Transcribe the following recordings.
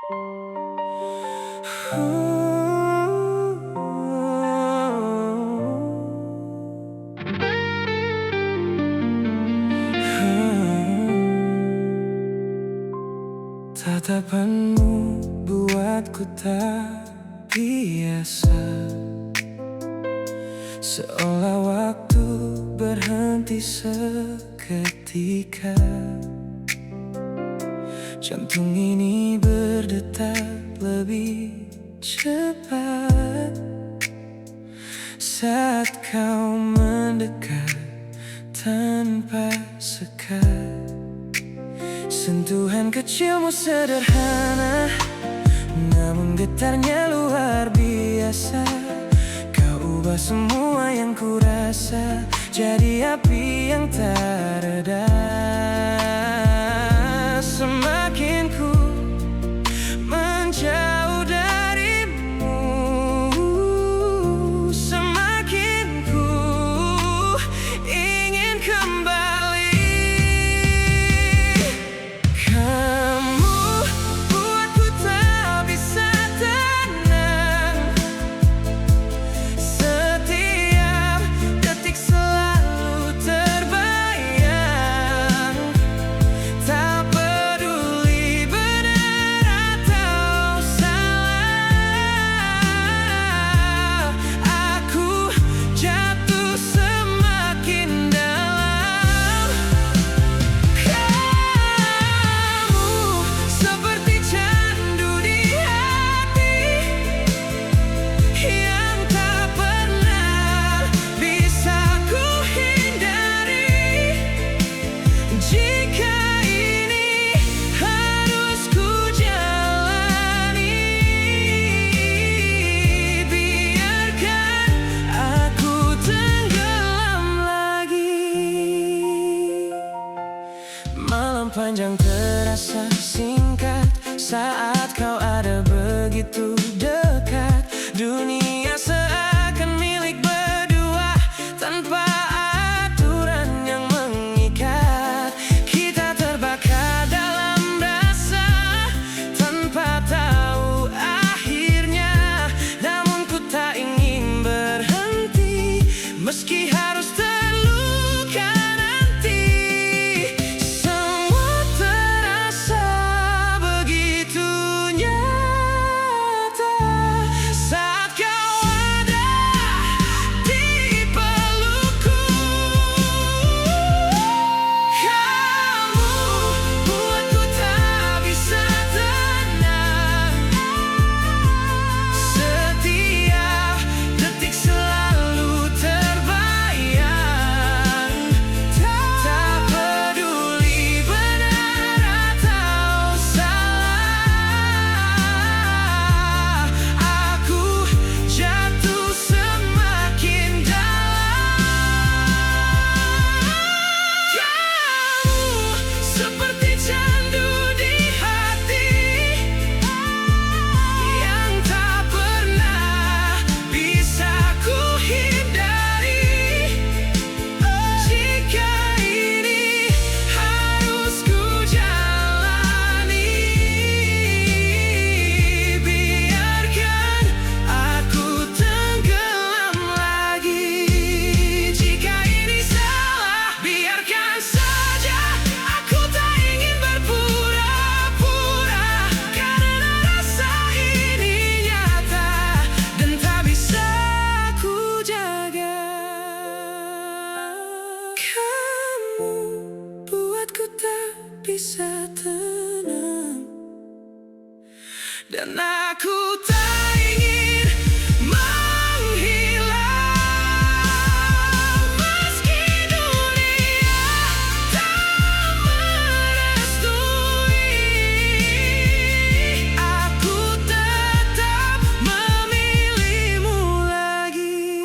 Tatapanmu buatku tak biasa, seolah waktu berhenti seketika. Jantung ini berdetak lebih cepat saat kau mendekat tanpa sekat. Sentuhan kecilmu sederhana, namun getarnya luar biasa. Kau ubah semua yang kurasa jadi api yang tak reda. Semakin ku menjauh darimu, semakin ku ingin kembali. Kamu buatku tak bisa tenang, setiap detik selalu terbayang. Tak peduli benar atau salah, aku jatuh semakin dalam. Kamu seperti candu di hati yang tak pernah bisa ku hindari. Jika ini harus ku jalani, biarkan aku tenggelam lagi. Malam panjang terasa singkat saat kau ada begitu dekat. Dunia seakan milik berdua tanpa aturan yang mengikat. Kita terbakar dalam rasa tanpa tahu akhirnya. Namun ku tak ingin berhenti meski harus terluka nanti. Semua terasa begitu nyata saat kau ada di pelukku. Kamu buatku tak bisa tenang, setiap detik selalu terbayang. Tak peduli benar atau salah, aku jatuh semakin dalam. Kamu seperti candu di hati yang tak pernah bisa ku hindari. Jika ini harus ku jalani, biarkan aku tenggelam lagi. Jika ini salah, biarkan saja. Aku tak ingin berpura-pura, karena rasa ini nyata dan tak bisa ku jaga. Kamu buatku tak bisa tenang, dan aku tak ingin menghilang. Meski dunia tak merestui, aku tetap memilihmu lagi.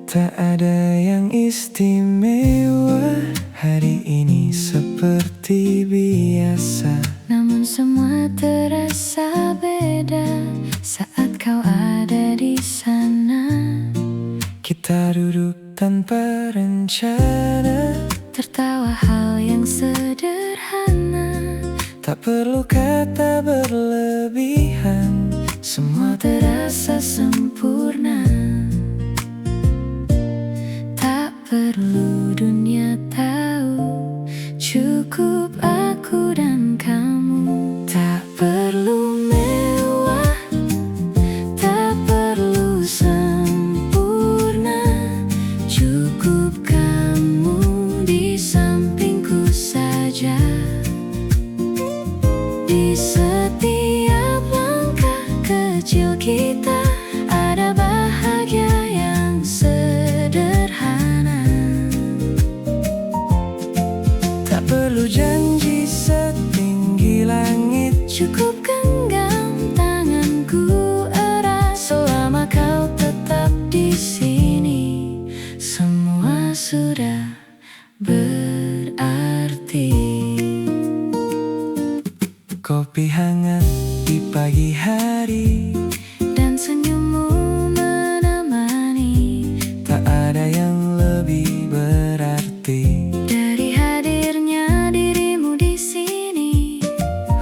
Tak ada yang istimewa hari ini seperti biasa. Namun semua terasa beda saat kau ada di sana. Kita duduk tanpa rencana, Tertawa hal yang sederhana. tak perlu kata berlebihan, semua Terasa sempurna. Tak perlu dunia tahu, cukup aku dan kamu. Tak perlu mewah, tak perlu sempurna, cukup kamu di sampingku saja. Di setiap langkah kecil kita ada bahagia yang sederhana. tak perlu janji setinggi langit. Cukup genggam tanganku erat selama kau tetap di sini. Semua sudah berarti. Kopi hangat di pagi hari, Dan senyummu menemani. tak ada yang lebih berarti. Dari hadirnya dirimu di sini,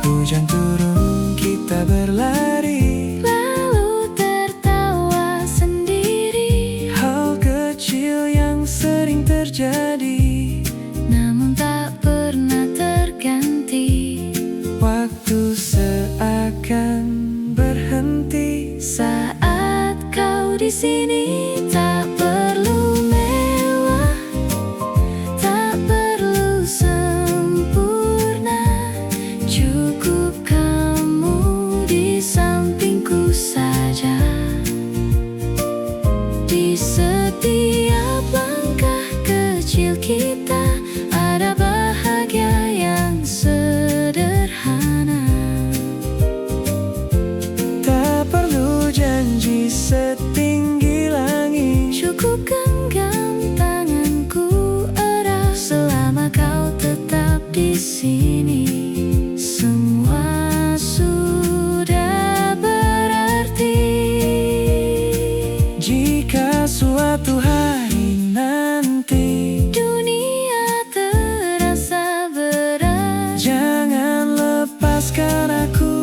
Hujan turun kita berlari, lalu tertawa sendiri. hal kecil yang sering terjadi, Namun tak pernah terganti. waktu seakan berhenti. Saat kau di sini, tak perlu mewah, tak perlu sempurna, cukup kamu di sampingku saja. Di setiap langkah kecil kita ada bahagia yang sederhana. Tak perlu janji setinggi langit. Cukup genggam tanganku erat selama kau tetap di sini. Semua sudah berarti. Jika suatu hari nanti Dunia terasa berat, jangan lepaskan aku.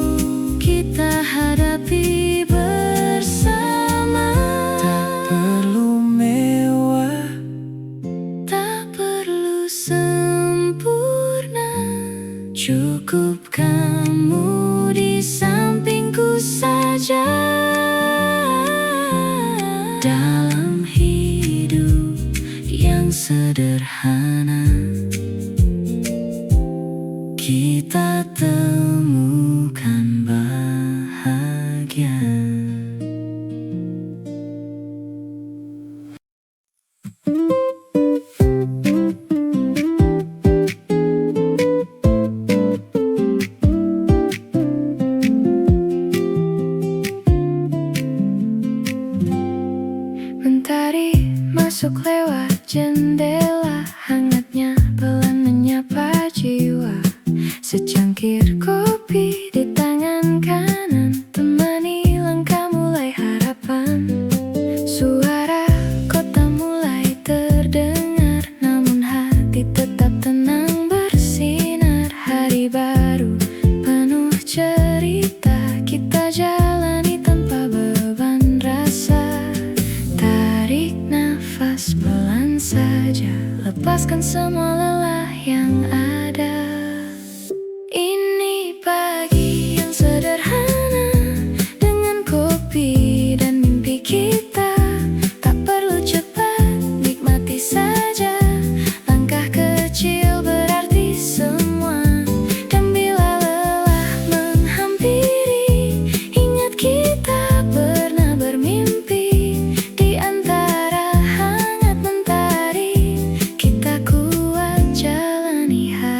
kita hadapi bersama. Tak perlu mewah, Tak perlu sempurna, cukup kamu di sampingku saja. Dalam hidup yang sederhana, kita temukan bahagia. Mentari masuk lewat jendela, hangatnya pelan menyapa jiwa. Secangkir kopi di tangan kanan, temani langkah mulai harapan. Suara kota mulai terdengar, namun hati tetap tenang bersinar. Hari baru penuh cerita, kita jalani tanpa beban rasa. Tarik nafas pelan saja, lepaskan semua lelah yang ada. Ini pagi yang sederhana, dengan kopi dan mimpi kita. Tak perlu cepat, nikmati saja. Langkah kecil berarti semua. Dan bila lelah menghampiri, ingat kita pernah bermimpi. Di antara hangat mentari, kita kuat jalani hari.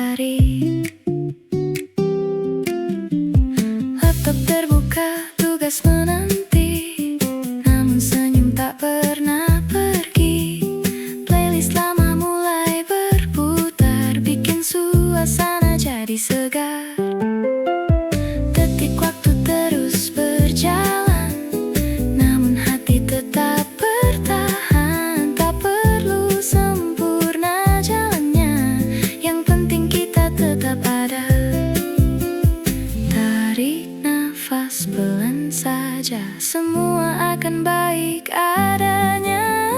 baik adanya.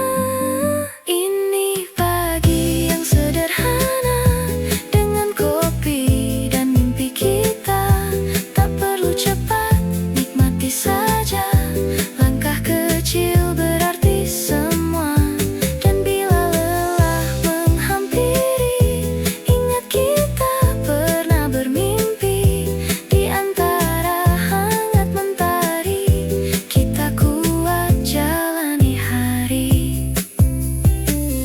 Ini pagi yang sederhana dengan kopi dan mimpi kita. Tak perlu cepat, nikmati saja. Langkah kecil berarti semua. Dan bila lelah menghampiri, ingat kita pernah bermimpi. Di antara hangat mentari, kita kuat jalani hari.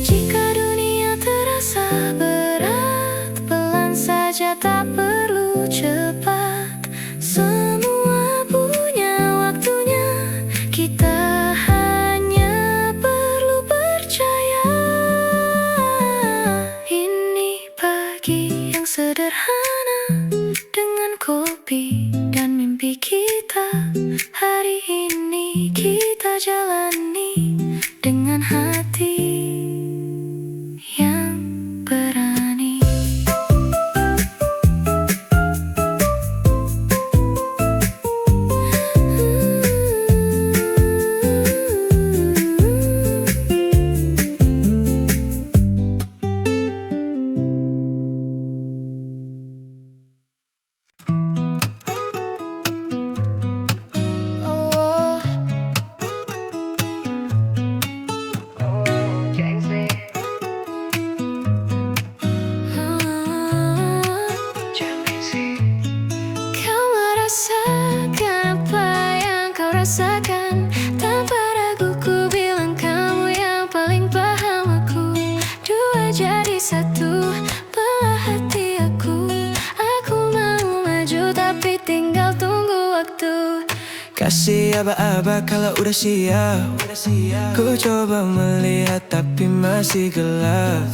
Jika dunia terasa berat, pelan saja, tak perlu cepat. Semua punya waktunya, kita hanya perlu percaya. Ini pagi yang sederhana dengan kopi dan mimpi kita. Hari ini kita jalani dengan hati yang berani. Kau merasakan apa yang kau rasakan. Tanpa ragu ku bilang kamu yang paling paham aku. Dua jadi satu, belah hati aku. Aku mau maju tapi tinggal tunggu waktu. Kasih aba-aba kalau udah siap. Ku coba melihat tapi masih gelap.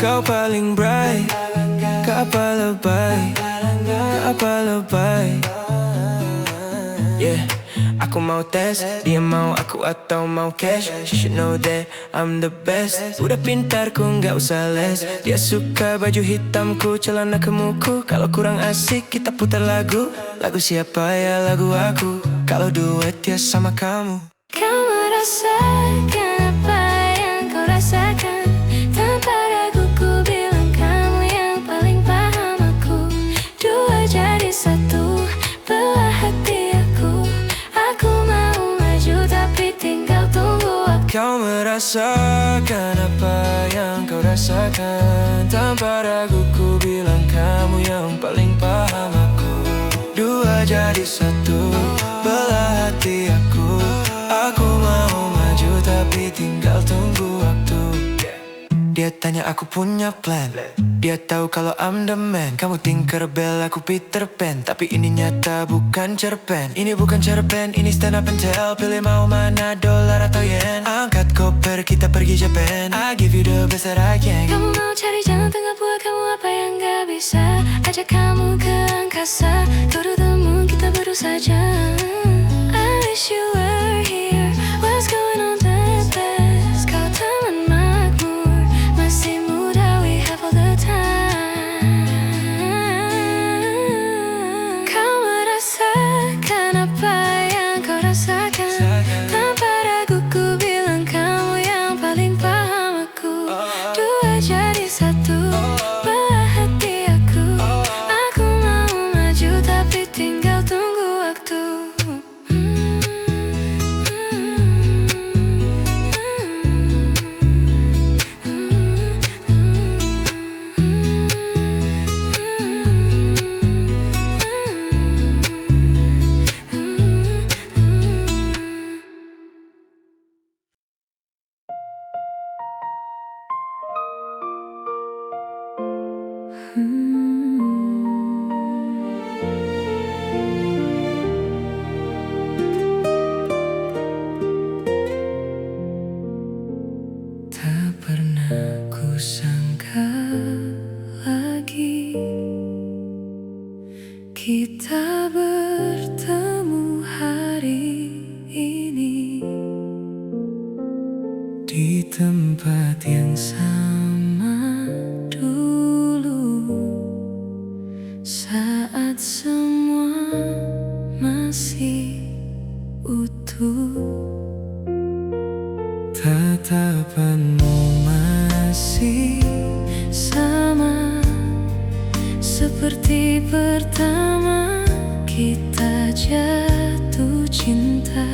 Kau paling bright, kau apa lebay, kau apa lebay. Yeah, aku mau tes, dia mau aku atau mau cash. She should know that I'm the best. Udah pintar ku nggak usah les. Dia suka baju hitamku, celana kemuku. Kalau kurang asik kita putar lagu. Lagu siapa ya, lagu aku. Kalau duet ya sama kamu. Kau merasakan apa yang kau rasakan. Tanpa ragu ku bilang kamu yang paling paham aku. Dua jadi satu, belah hati aku. Aku mau maju tapi tinggal tunggu waktu. Kau merasakan apa yang kau rasakan. Tanpa ragu ku bilang kamu yang paling paham aku. Dua jadi satu, belah hati aku. Aku mau maju tapi tinggal tunggu waktu. Dia tanya aku punya plan. Dia tahu kalau I'm the man. Kamu Tinkerbell, aku Peter Pan. Tapi ini nyata bukan cerpen. Ini bukan cerpen, ini stand up and tell. Pilih mau mana, dolar atau yen. Angkat koper, kita pergi Japan. I give you the best that I can. Kamu mau cari jalan tengah buat kamu apa yang gak bisa. Ajak kamu ke angkasa. To the moon, kita baru saja. I wish you were here. What's going on that best? Kau teman makmur, masih muda, we have all the time. Kau merasakan apa yang kau rasakan. Tanpa ragu ku bilang kamu yang paling paham aku. Dua jadi satu, belah hati aku. Aku mau maju tapi tinggal tunggu waktu. Tak pernah ku sangka lagi kita bertemu hari ini di tempat yang sama dulu, saat semua masih utuh. Tatapanmu masih Sama seperti pertama kita jatuh cinta.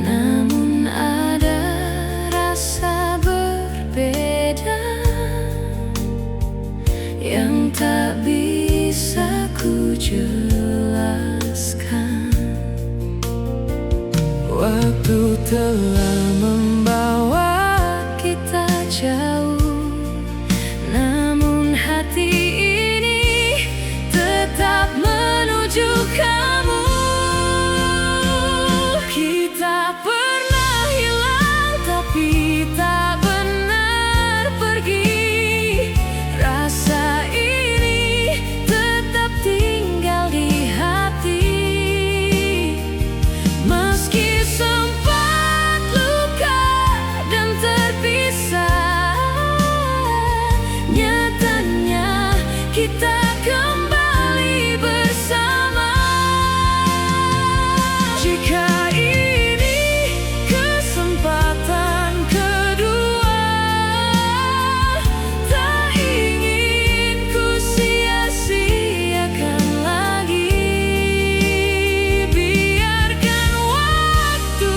Namun ada rasa berbeda yang tak bisa ku jelaskan. waktu telah membawa Kita jauh, namun hati ini tetap menuju kamu. Kita pernah hilang tapi tak benar pergi. Rasa ini tetap tinggal di hati. Meski sempat luka dan terpisah, nyatanya kita kembali bersama. Jika ini kesempatan kedua, tak ingin ku sia-siakan lagi. Biarkan waktu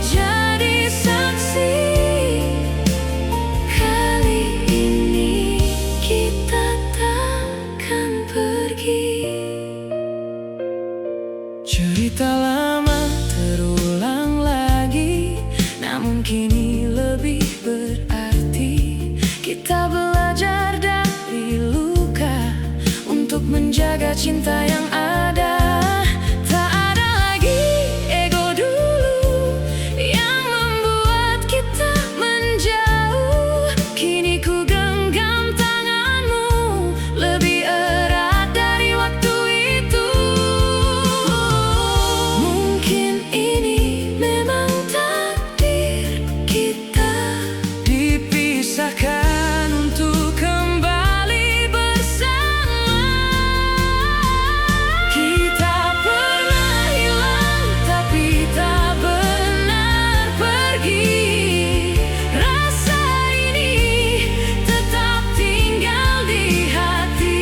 jadi saksi. Kali ini kita takkan pergi. cerita lama terulang lagi, Namun kini lebih berarti. Kita belajar dari luka untuk menjaga cinta yang ada. Tak ada lagi ego dulu yang membuat kita menjauh. Kini ku genggam tanganmu lebih erat dari waktu itu. Mungkin ini memang takdir kita, dipisahkan untuk kembali bersama. kita pernah hilang tapi tak benar pergi. Rasa ini tetap tinggal di hati.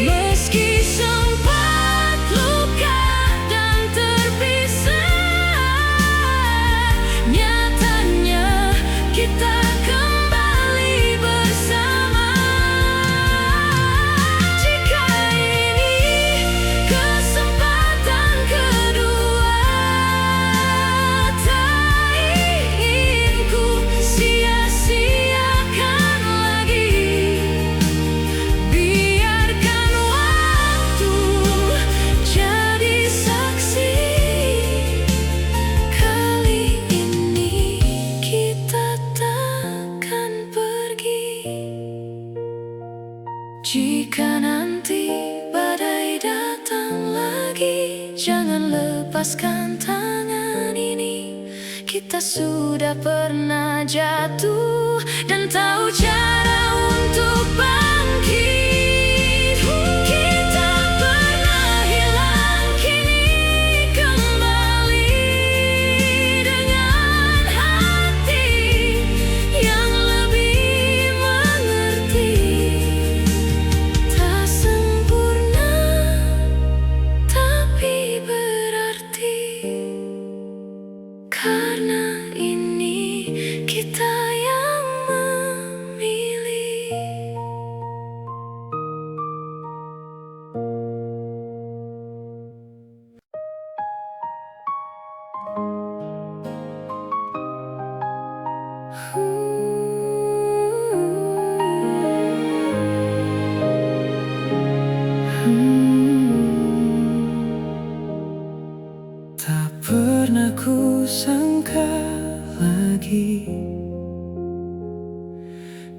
Meski sempat luka dan terpisah, nyatanya kita kembali bersama. Jika ini kesempatan kedua, tak ingin ku sia-siakan lagi. Biarkan waktu jadi saksi. Kali ini kita takkan pergi. Jika nanti badai datang lagi, jangan lepaskan tangan ini. Kita sudah pernah jatuh dan tahu cara untuk bangkit. Kita pernah hilang, kini kembali dengan hati yang lebih mengerti. Tak sempurna tapi berarti. Karena ini kita yang memilih. Tak pernah ku sangka lagi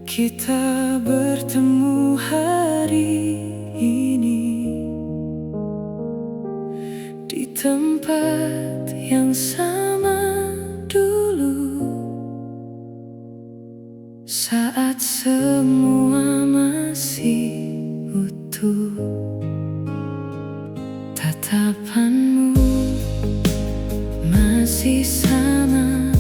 kita bertemu hari ini di tempat yang sama dulu, saat semua masih utuh. Tatapanmu masih sama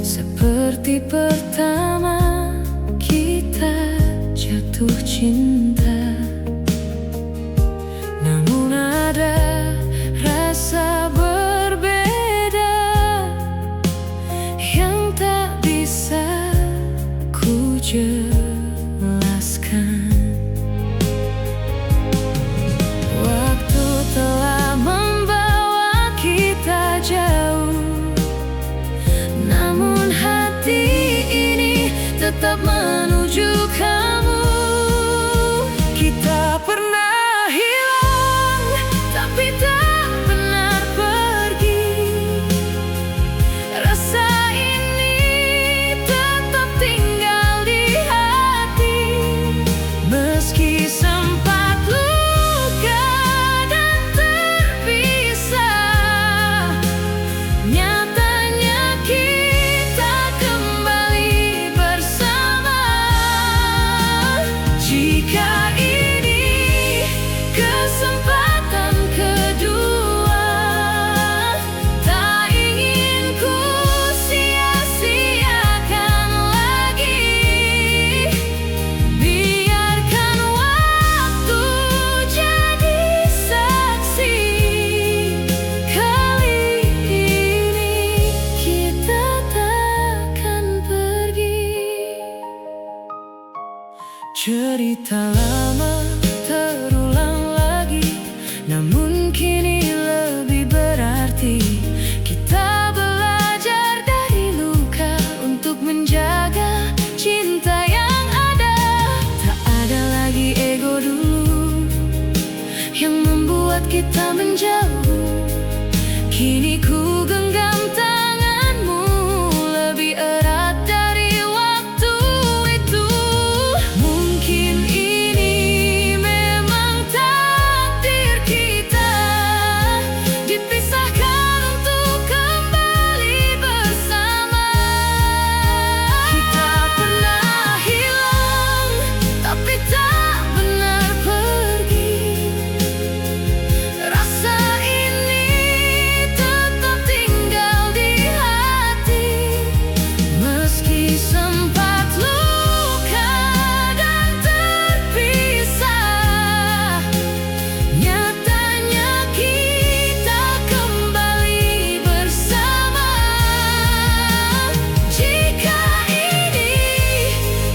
seperti pertama kita jatuh cinta. Namun ada rasa berbeda yang tak bisa ku jelaskan. Waktu telah membawa kita jauh, namun hati ini tetap menuju kamu. Kita pernah hilang, tapi tak benar pergi. Rasa ini tetap tinggal di hati, meski sempat luka dan terpisah. Nyatanya kita kembali bersama. Jika ini kesempatan kedua, tak ingin ku sia-siakan lagi. Biarkan waktu jadi saksi. Kali ini kita takkan pergi. Cerita lama terulang lagi, namun kini lebih berarti. Kita belajar dari luka untuk menjaga cinta yang ada. Tak ada lagi ego dulu yang membuat kita menjauh. Kini ku genggam tanganmu lebih erat dari waktu itu. Mungkin ini memang takdir kita, dipisahkan untuk kembali bersama. Kita pernah hilang, tapi tak benar pergi. Rasa ini tetap tinggal di hati, meski sempat luka dan terpisah. Nyatanya kita kembali bersama. Jika ini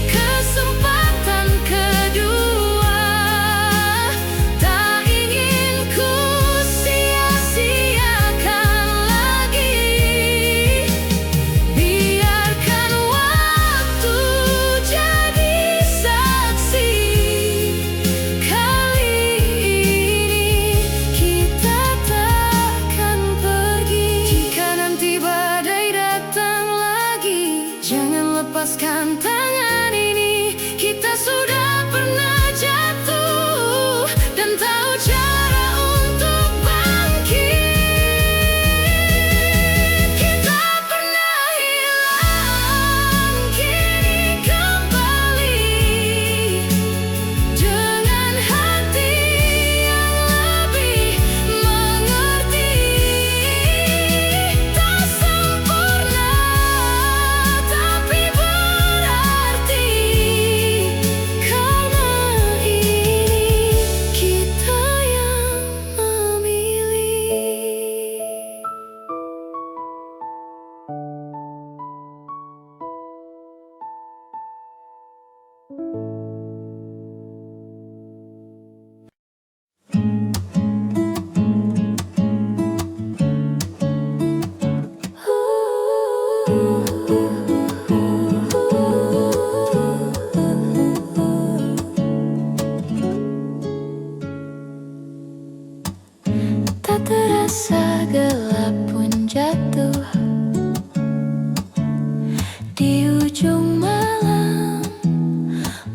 kesempatan kedua, tak ingin ku sia-siakan lagi. Biarkan waktu jadi saksi. Kali ini kita takkan pergi. Jika nanti badai datang lagi, jangan lepaskan tangan ini. Kita sudah pernah jatuh dan tahu cara untuk bangkit. Kita pernah hilang, kini kembali dengan hati yang lebih mengerti. Tak sempurna, tapi berarti. Karena ini kita yang memilih. Tak terasa gelap pun jatuh di ujung malam,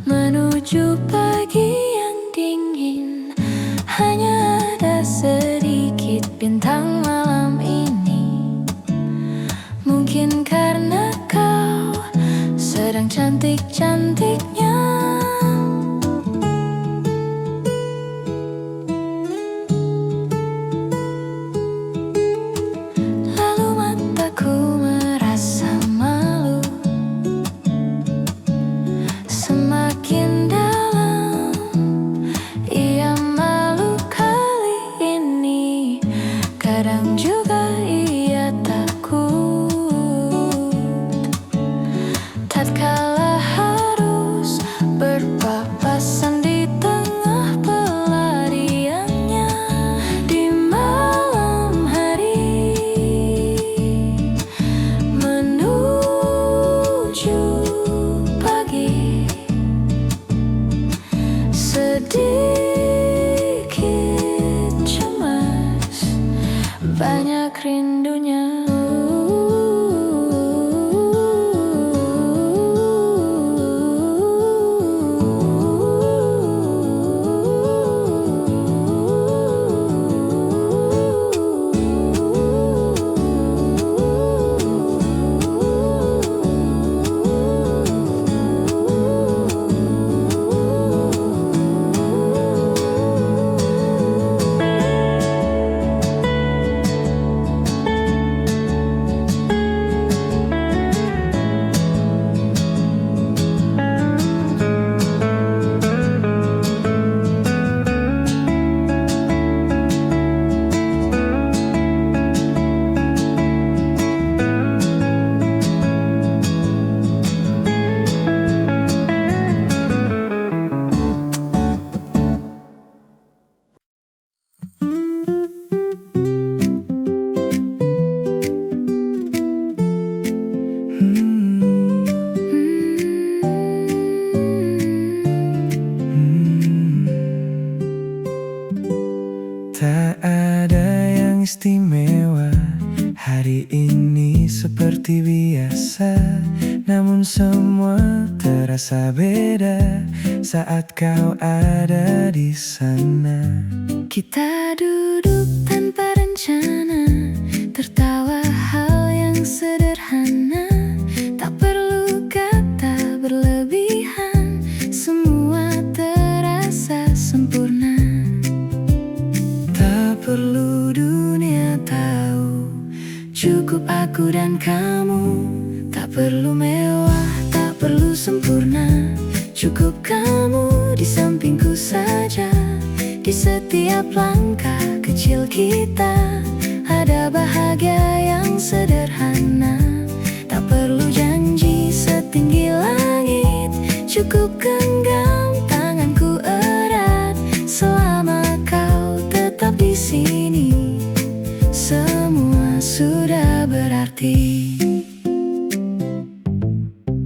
menuju pagi yang dingin. Hanya ada sedikit bintang malam ini. Mungkin karena kau sedang cantik-cantiknya. La kadang juga ia takut tatkala harus berpapasan di tengah pelariannya di malam hari menuju pagi. Sedikit cemas, banyak rindunya. Tak ada yang istimewa hari ini seperti biasa, namun semua terasa beda saat kau ada di sana. Kita duduk tanpa rencana, tertawa hal yang sederhana. Tak perlu kata berlebihan, semua terasa sempurna. Tak perlu dunia tahu, cukup aku dan kamu. Tak perlu mewah, tak perlu sempurna, cukup kamu di sampingku saja. Di setiap langkah kecil kita ada bahagia yang sederhana. Tak perlu janji setinggi langit, cukup genggam tanganku erat. Selama kau tetap di sini, semua sudah berarti.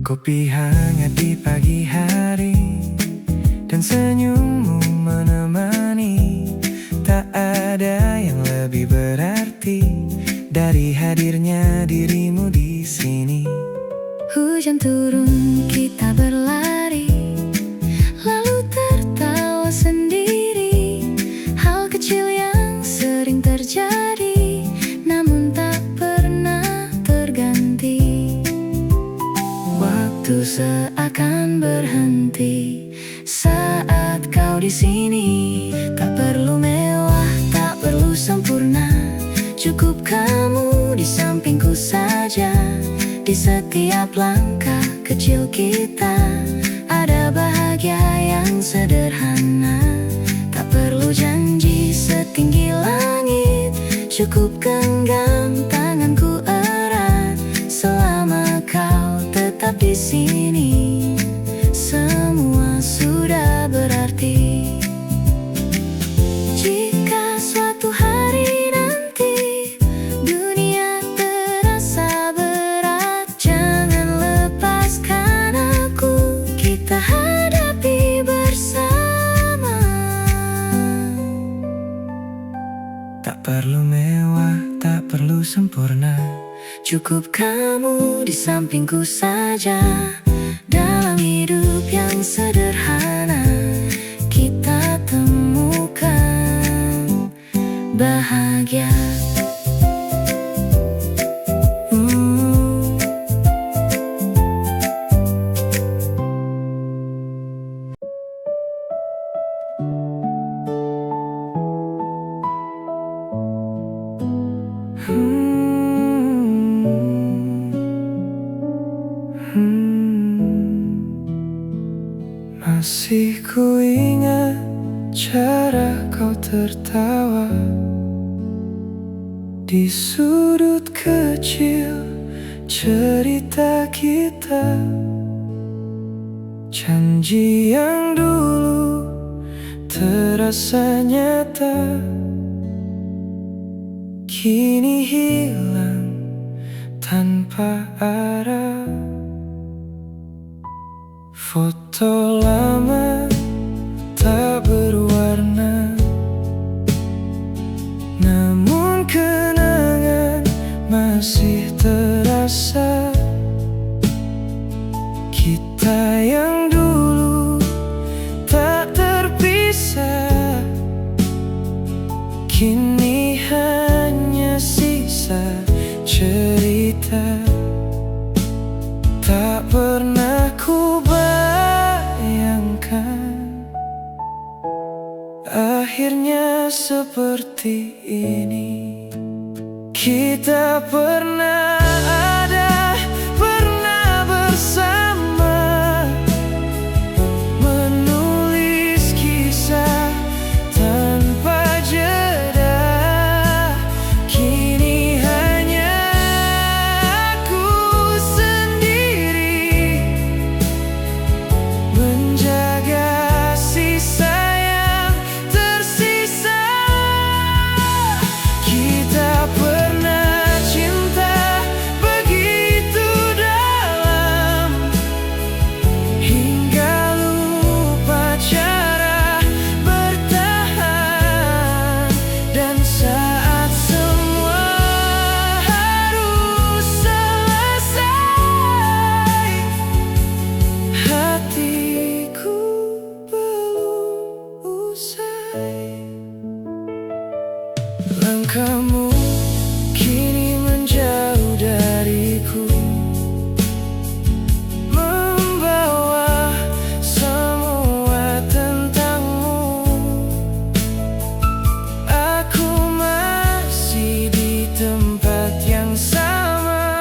Kopi hangat di pagi hari dan senyummu menemani. Tak ada yang lebih berarti dari hadirnya dirimu di sini. Hujan turun, kita berlari, lalu tertawa sendiri. Hal kecil yang sering terjadi, namun tak pernah terganti. Waktu seakan berhenti saat kau di sini. Tak perlu mewah, tak perlu sempurna, cukup kamu di sampingku saja. Di setiap langkah kecil kita ada bahagia yang sederhana. Tak perlu janji setinggi langit, cukup genggam tanganku erat. Selama kau tetap di sini, semua sudah berarti. Jika suatu hari nanti dunia terasa berat, jangan lepaskan aku, kita hadapi bersama. Tak perlu mewah, tak perlu sempurna, Cukup kamu di sampingku saja. Dalam hidup yang sederhana kita temukan bahagia. Masih ku ingat cara kau tertawa Di sudut kecil cerita kita, janji yang dulu terasa nyata, kini hilang tanpa arah. Foto lama tak berwarna, namun kenangan masih terasa. Kita yang dulu tak terpisah, kini hanya sisa cerita. Tak pernah ku bayangkan akhirnya seperti ini. Kita pernah ada, pernah bersama, menulis kisah tanpa jeda. Kini hanya aku sendiri menjaga sisa yang tersisa. Kita pernah cinta begitu dalam, hingga lupa cara bertahan. Dan saat semua harus selesai, hatiku belum usai. Langkahmu kini menjauh dariku, membawa semua tentangmu. Aku masih di tempat yang sama,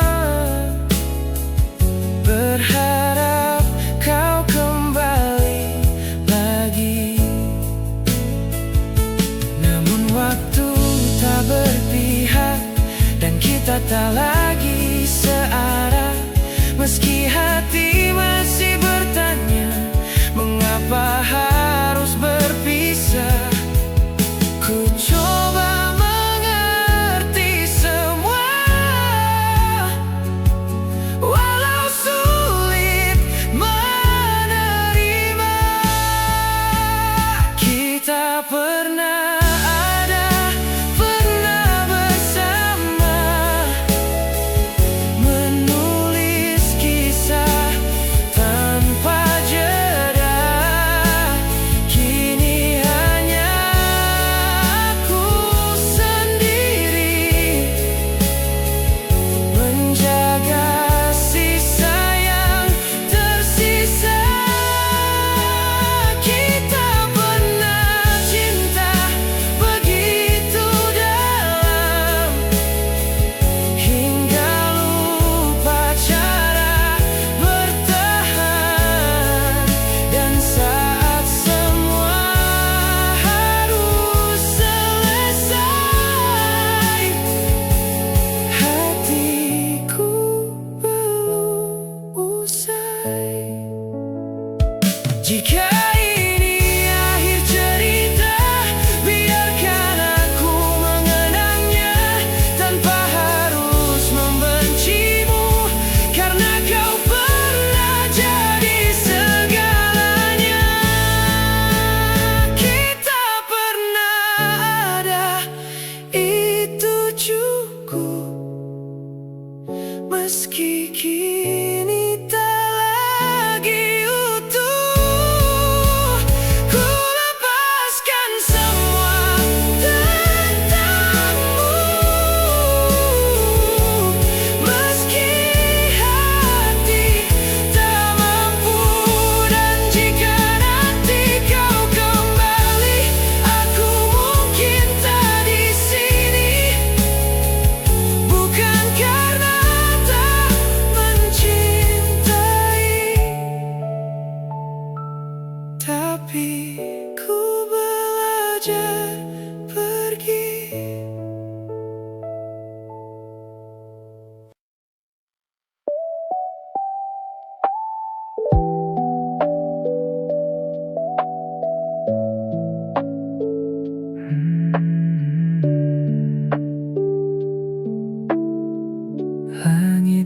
berharap kau kembali lagi. Namun waktu tak berpihak dan kita tak lagi searah. Meski hati masih bertanya, mengapa harus berpisah? Ku coba mengerti semua, walau sulit menerima. Kita pernah ada, pernah bersama,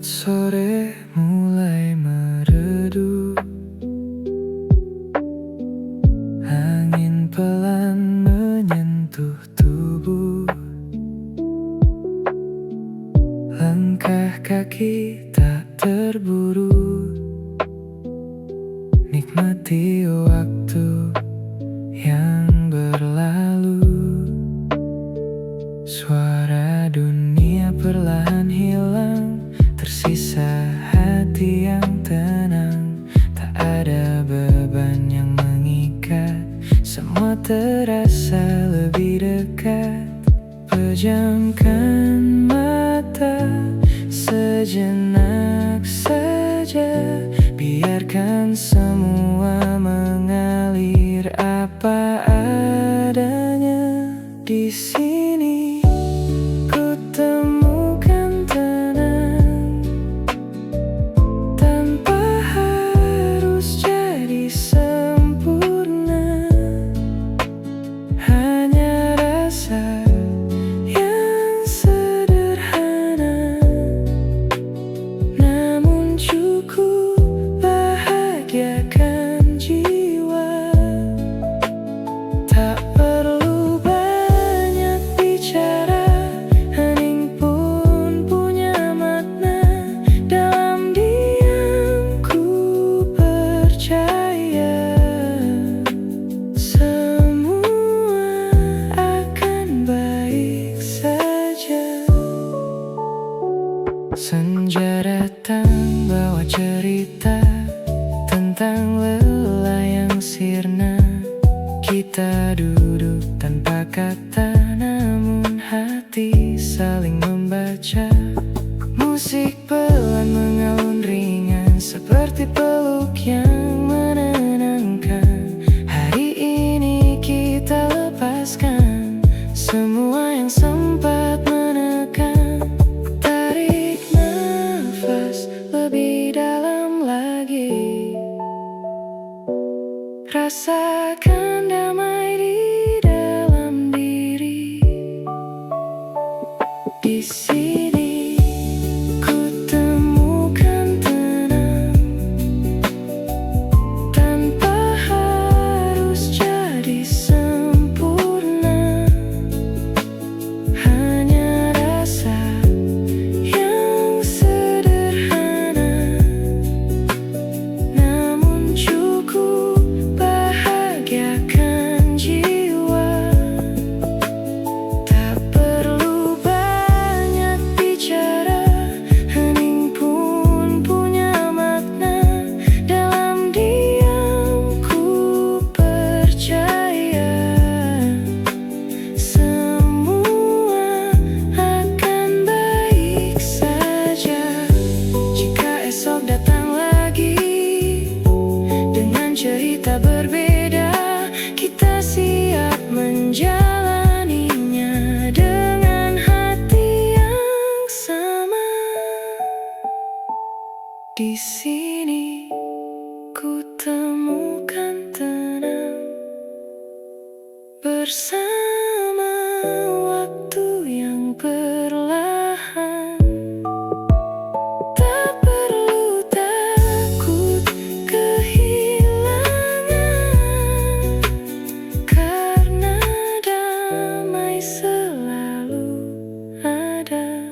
saat sore mulai meredup, angin pelan menyentuh tubuh, langkah kaki tak terburu, nikmati waktu yang berlalu. Suara dunia perlahan hilang, tersisa hati yang tenang. Tak ada beban yang mengikat, semua terasa lebih dekat. Pejamkan mata sejenak saja, biarkan semua mengalir apa adanya. Di sini ku temukan tenang, tanpa harus jadi sempurna. Hanya rasa yang sederhana, namun cukup bahagiakan jiwa. Tak perlu banyak bicara, hening pun punya makna. Dalam diam ku percaya semua akan baik saja. Senja datang bawa cerita tentang lelah yang sirna. Kita duduk tanpa kata, namun hati saling membaca. Musik pelan mengalun ringan, seperti peluk yang menenangkan. Hari ini kita lepaskan semua yang sempat menekan. Tarik nafas lebih dalam lagi, rasakan damai di dalam diri. Di sini ku temukan tenang, tanpa harus jadi sempurna. Hanya rasa yang sederhana, namun cukup bahagiakan jiwa. Tak perlu banyak bicara, hening pun punya makna. Dalam diam ku percaya semua akan baik saja. Jika esok datang lagi dengan cerita berbeda, kita siap menjalaninya dengan hati yang sama. Di sini ku temukan tenang, bersama waktu yang perlahan. Tak perlu takut kehilangan, karena damai selalu ada.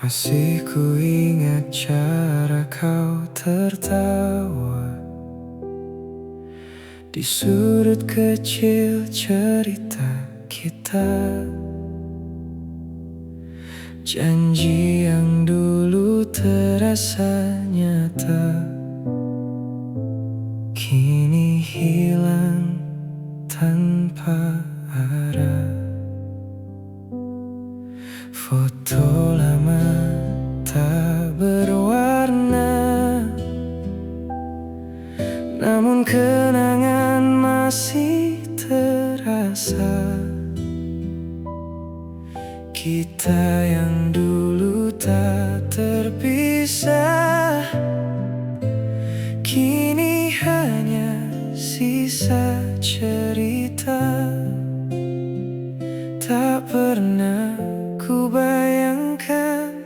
Masih ku ingat cara kau tertawa di sudut kecil cerita kita. Janji yang dulu terasa nyata, kini hilang tanpa arah. Foto lama tak berwarna, namun kenangan masih terasa. Kita yang dulu tak terpisah, kini hanya sisa cerita. Tak pernah ku bayangkan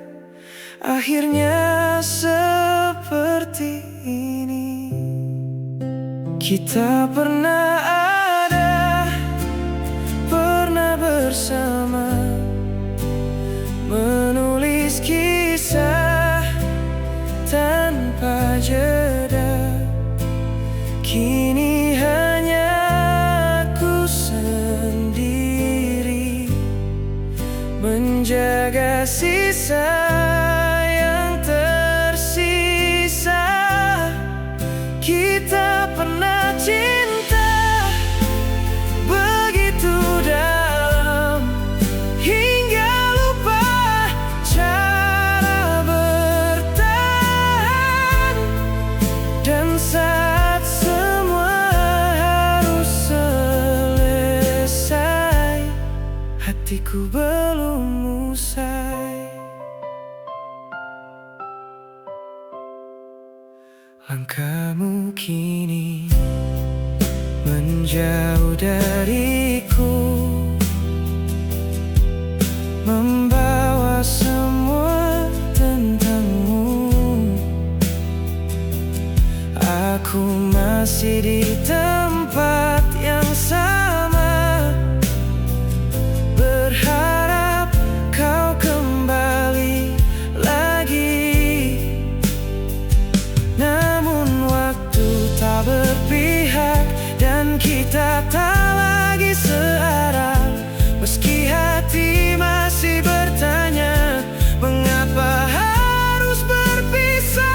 akhirnya seperti ini. Kita pernah ada, pernah bersama, menulis kisah tanpa jeda. Kini hanya aku sendiri menjaga sisa yang tersisa. Kita pernah cinta begitu dalam hingga lupa cara bertahan. Dan saat semua harus selesai, hatiku belum usai. Langkahmu kini menjauh dariku, membawa semua tentangmu. Aku masih di tempat yang sama, berharap kau kembali lagi. Namun waktu tak berpihak dan kita tak lagi searah. Meski hati masih bertanya, mengapa harus berpisah?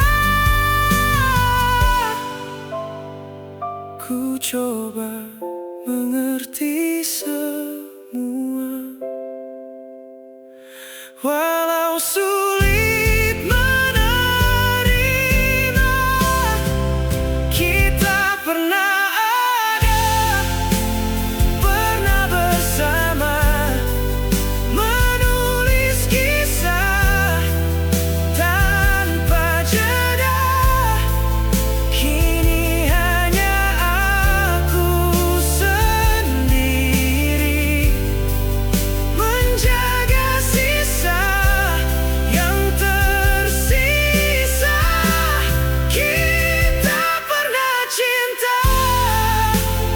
Ku coba mengerti semua, walau sulit menerima. Kita pernah ada, pernah bersama, menulis kisah tanpa jeda. Kini hanya aku sendiri menjaga sisa yang tersisa. Kita pernah cinta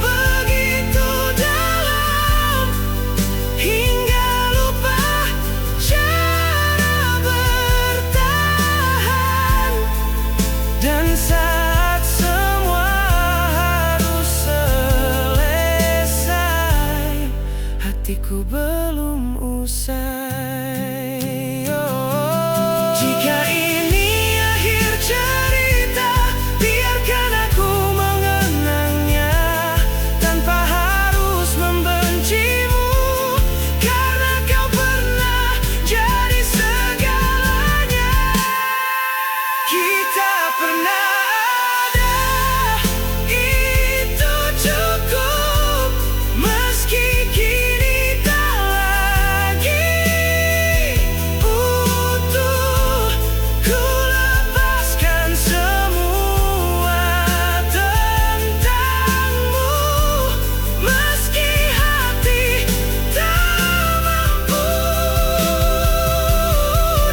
begitu dalam hingga lupa cara bertahan. Dan saat semua harus selesai, hatiku belum usai. Jika ini akhir cerita, biarkan aku mengenangnya tanpa harus membencimu, karena kau pernah jadi segalanya. Kita pernah ada, itu cukup. Meski kini tak lagi utuh, ku lepaskan semua tentangmu. Meski hati tak mampu,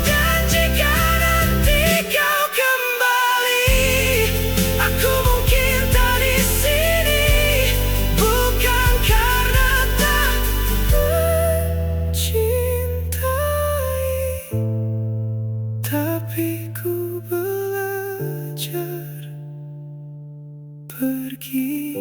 dan jika nanti kau kembali, aku mungkin tak di sini. Bukan karena tak mencintai, tapi ku belajar pergi.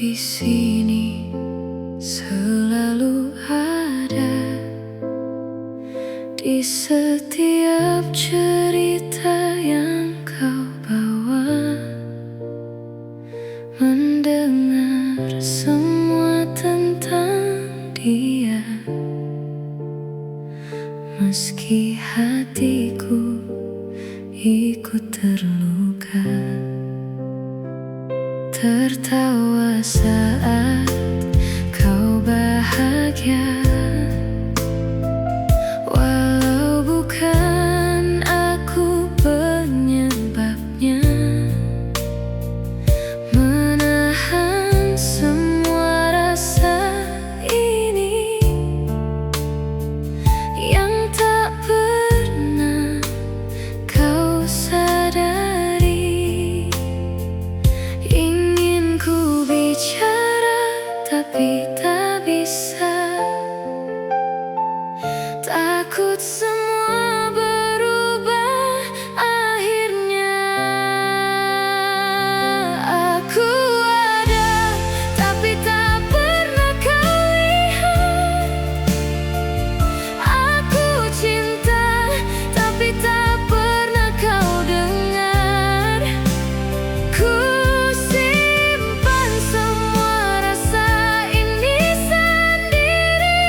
di sini selalu ada di setiap cerita yang kau bawa, mendengar semua tentang dia. Meski hatiku ikut terluka, tertawa saat kau bahagia, walau bukan aku penyebabnya. Menahan semua rasa ini yang tak pernah kau sadari. Ingin ku bicara tapi tak bisa, takut semua berubah akhirnya. Aku ada tapi tak pernah kau lihat. Aku cinta tapi tak pernah kau dengar. Ku simpan semua rasa ini sendiri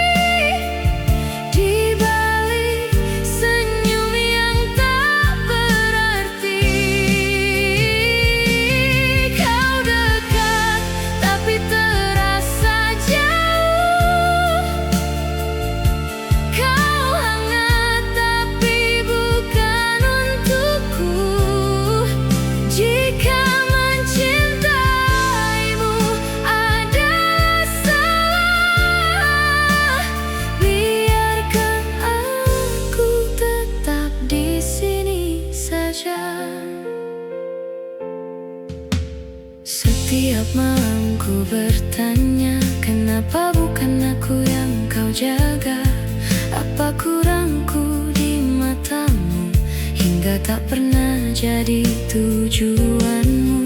di balik senyum yang tak berarti. Kau dekat tapi terasa jauh. Kau hangat tapi bukan untukku. Jika mencintaimu adalah salah, biarkan aku tetap di sini saja. Setiap malam ku bertanya, kenapa bukan aku yang kau jaga? Apa kurangku di matamu hingga tak pernah jadi tujuanmu?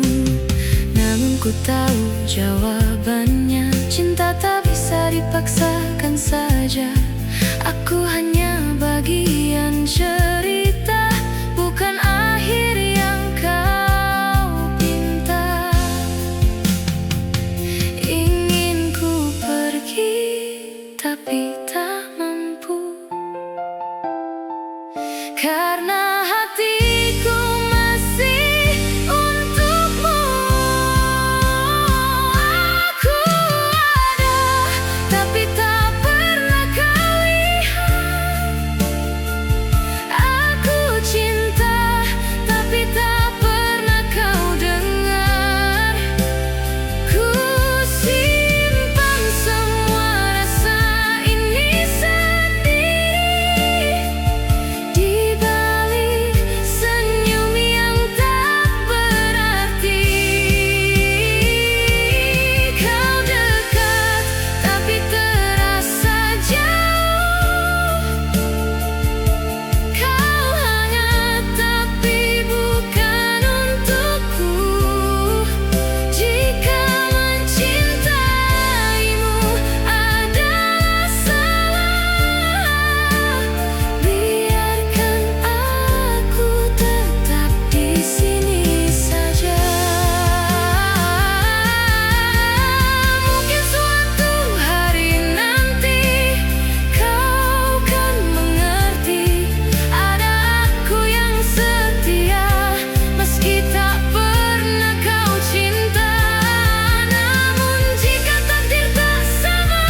Namun ku tahu jawabannya, cinta tak bisa dipaksakan saja. Aku hanya bagian cerita, bukan akhir yang kau pinta. Ingin ku pergi tapi tak mampu, karena hatiku masih untukmu. Aku ada tapi tak pernah kau lihat. Aku cinta tapi tak pernah kau dengar. Ku simpan semua rasa ini sendiri di balik senyum yang tak berarti. Kau dekat tapi terasa jauh. Kau hangat tapi bukan untukku. Jika mencintaimu adalah salah, biarkan aku tetap di sini saja. Mungkin suatu hari nanti kau kan mengerti, ada aku yang setia meski tak pernah kau cinta. Namun jika takdir tak sama,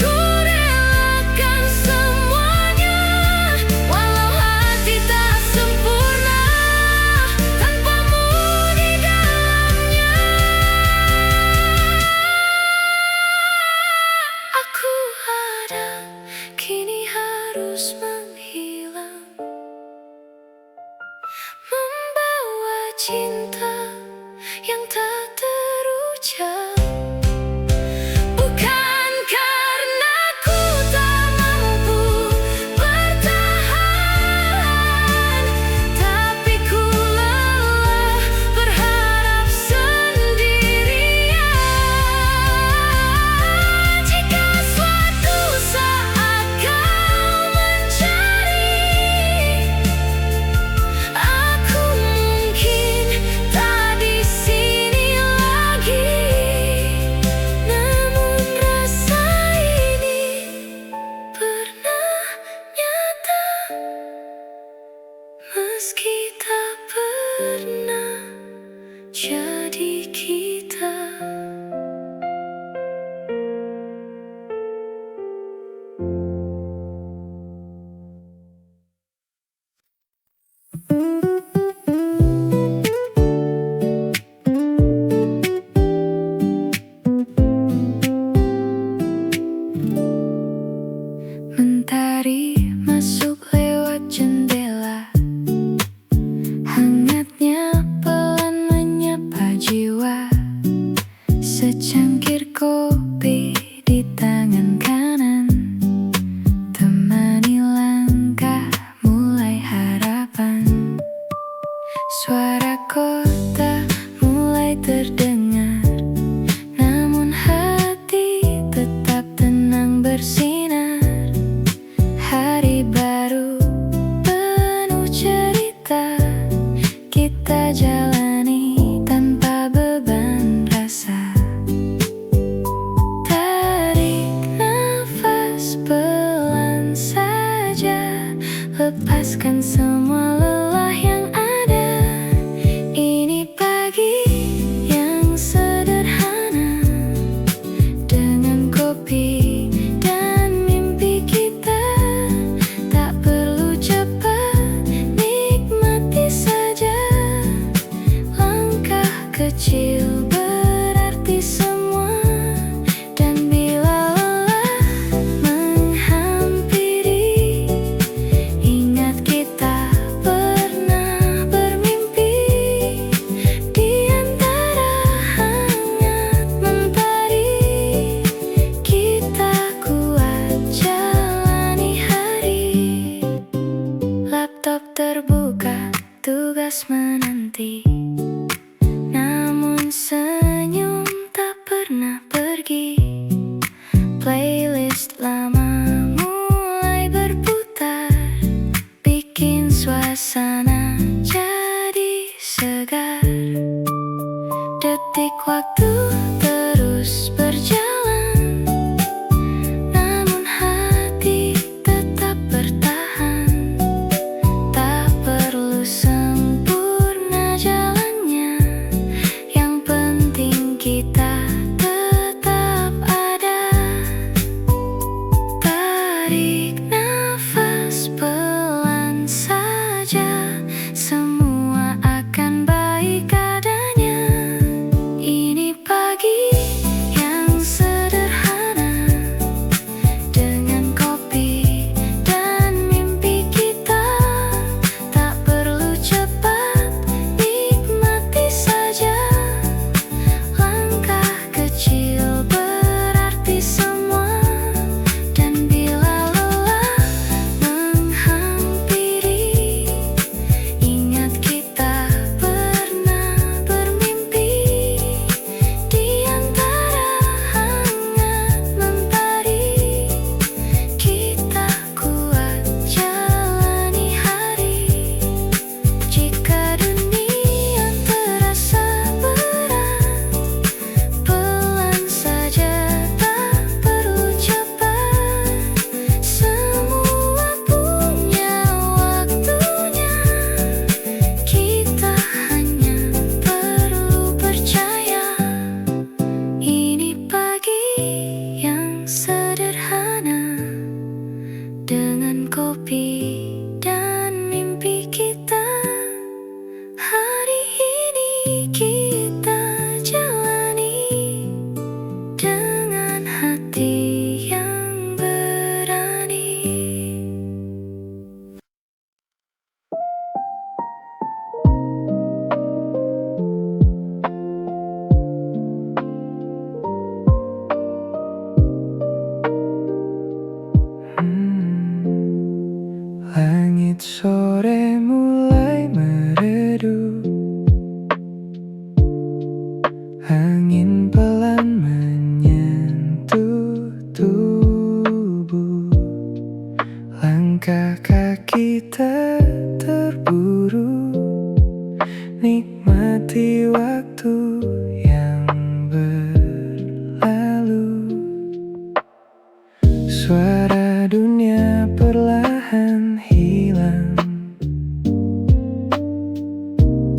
ku relakan semuanya. Walau hati tak sempurna tanpamu di dalamnya. Aku ada kini harus menghilang, membawa cinta yang tak terucap. Bukan karena ku tak mampu bertahan, tapi ku lelah berharap sendirian. tak pernah jadi kita. Mentari masuk lewat jendela, hangatnya pelan menyapa jiwa. Secangkir kopi di tangan kanan, temani langkah mulai harapan. Suara kota mulai terdengar, namun hati tetap tenang bersinar. Hari baru penuh cerita, kita jalani tanpa beban rasa. Tarik nafas pelan saja, lepaskan semua lelah yang ada. Ini pagi yang sederhana, dengan kopi dan mimpi kita. Tak perlu cepat, nikmati saja. Langkah kecil berarti semua. Dan bila lelah menghampiri, ingat kita pernah bermimpi. Di antara hangat mentari, kita kuat jalani hari. Laptop terbuka, tugas menanti, namun senyum tak pernah pergi. Playlist lama mulai berputar, bikin suasana jadi segar. Detik waktu terus berjalan, namun hati tetap bertahan. Tak perlu sempurna jalannya, yang penting kita tetap ada. Tarik nafas pelan saja, semua akan baik adanya. Ini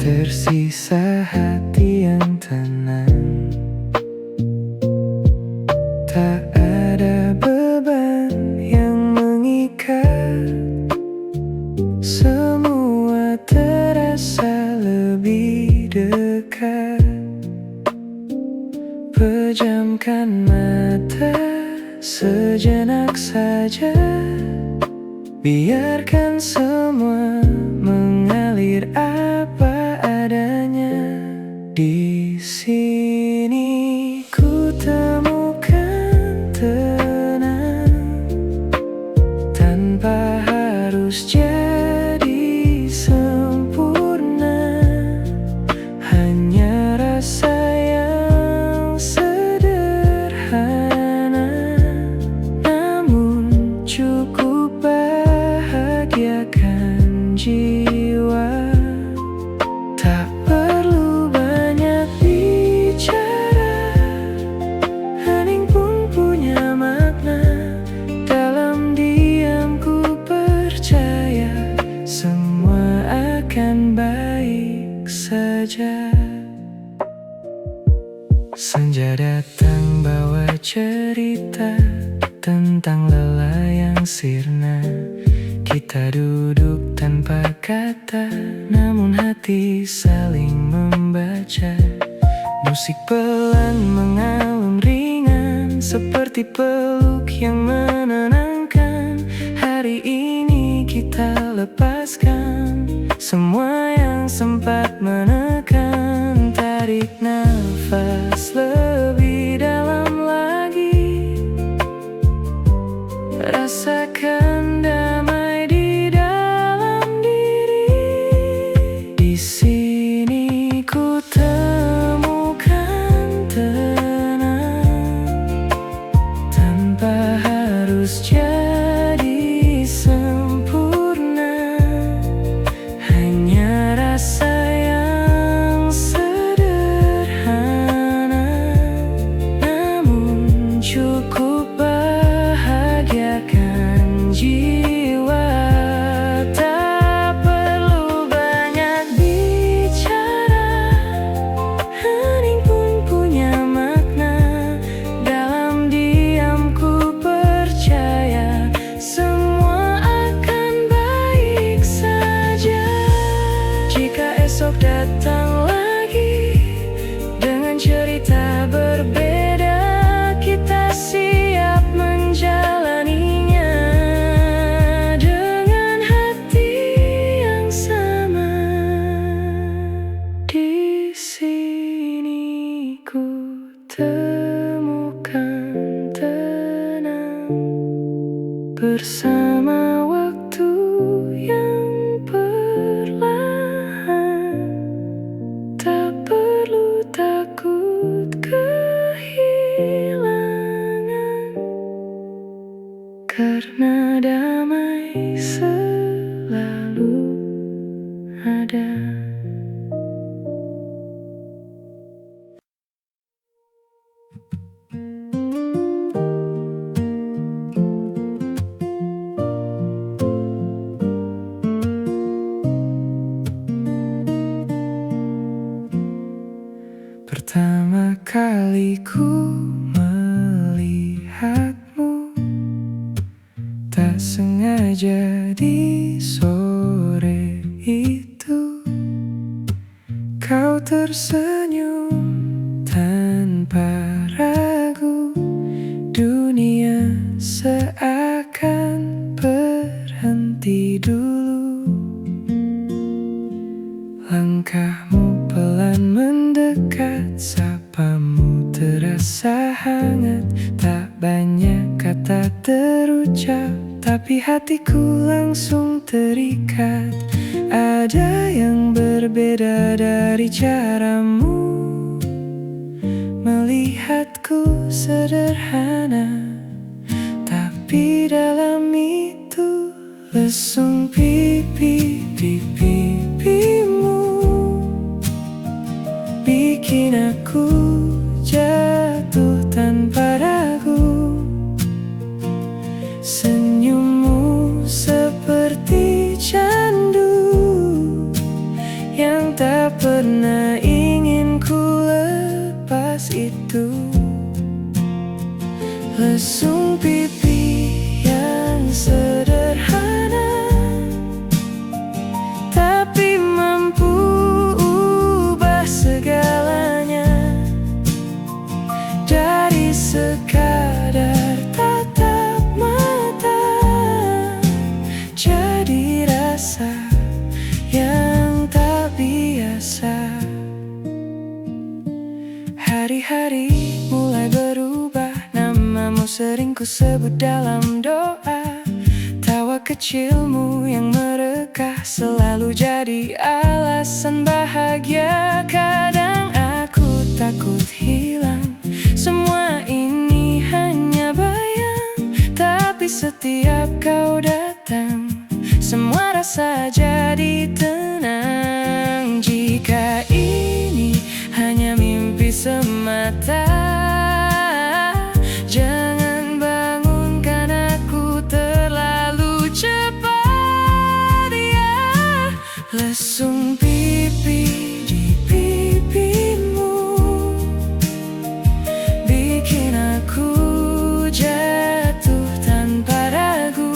Tersisa hati yang tenang, tak ada beban yang mengikat. Semua terasa lebih dekat. Pejamkan mata sejenak saja, biarkan semua mengalir apa adanya. Di sini ku temukan tenang, tanpa harus jadi sempurna. Hanya rasa yang sederhana, namun cukup bahagiakan jiwa. Tak perlu banyak bicara, hening pun punya makna. Dalam diam ku percaya semua akan baik saja. Senja datang bawa cerita tentang lelah yang sirna. Kita duduk tanpa kata, namun hati saling membaca. Musik pelan mengalun ringan, seperti peluk yang menenangkan. Hari ini kita lepaskan semua yang sempat menekan. Tarik nafas lebih dalam lagi, rasakan damai di dalam diri. Di sini ku temukan tenang, tanpa harus jadi sempurna. Hanya rasa yang sederhana, namun cukup bahagiakan jiwa. Tak perlu banyak bicara, hening pun punya makna. Dalam diam ku percaya semua akan baik saja. Jika esok datang lagi dengan cerita berbeda, kita siap menjalaninya dengan hati yang sama. Di sini ku temukan tenang, bersama waktu yang perlahan. Tak perlu takut kehilangan, karena damai selalu ada. Pertama kali ku melihatmu, tak sengaja di sore itu. Kau tersenyum tanpa ragu, dunia seakan berhenti dulu. Langkahmu pelan mendekat, sapamu terasa hangat. Tak banyak kata terucap, tapi hatiku langsung terikat. Ada yang berbeda dari caramu melihatku sederhana, tapi dalam itu lesung pipi di pipimu bikin aku jatuh tanpa ragu. Senyummu seperti candu yang tak pernah ingin ku lepas itu. Lesung pipi yang sederhana, tapi mampu ubah segalanya. Dari sekadar tatap mata, jadi rasa yang tak biasa. Hari-hari mulai berubah, namamu sering ku sebut dalam doa. Tawa kecilmu yang merekah selalu jadi alasan bahagia. Kadang aku takut hilang, semua ini hanya bayang. Tapi setiap kau datang, semua rasa jadi tenang. Jika ini hanya mimpi semata, jangan bangunkan aku terlalu cepat ya. Lesung pipi di pipimu bikin aku jatuh tanpa ragu.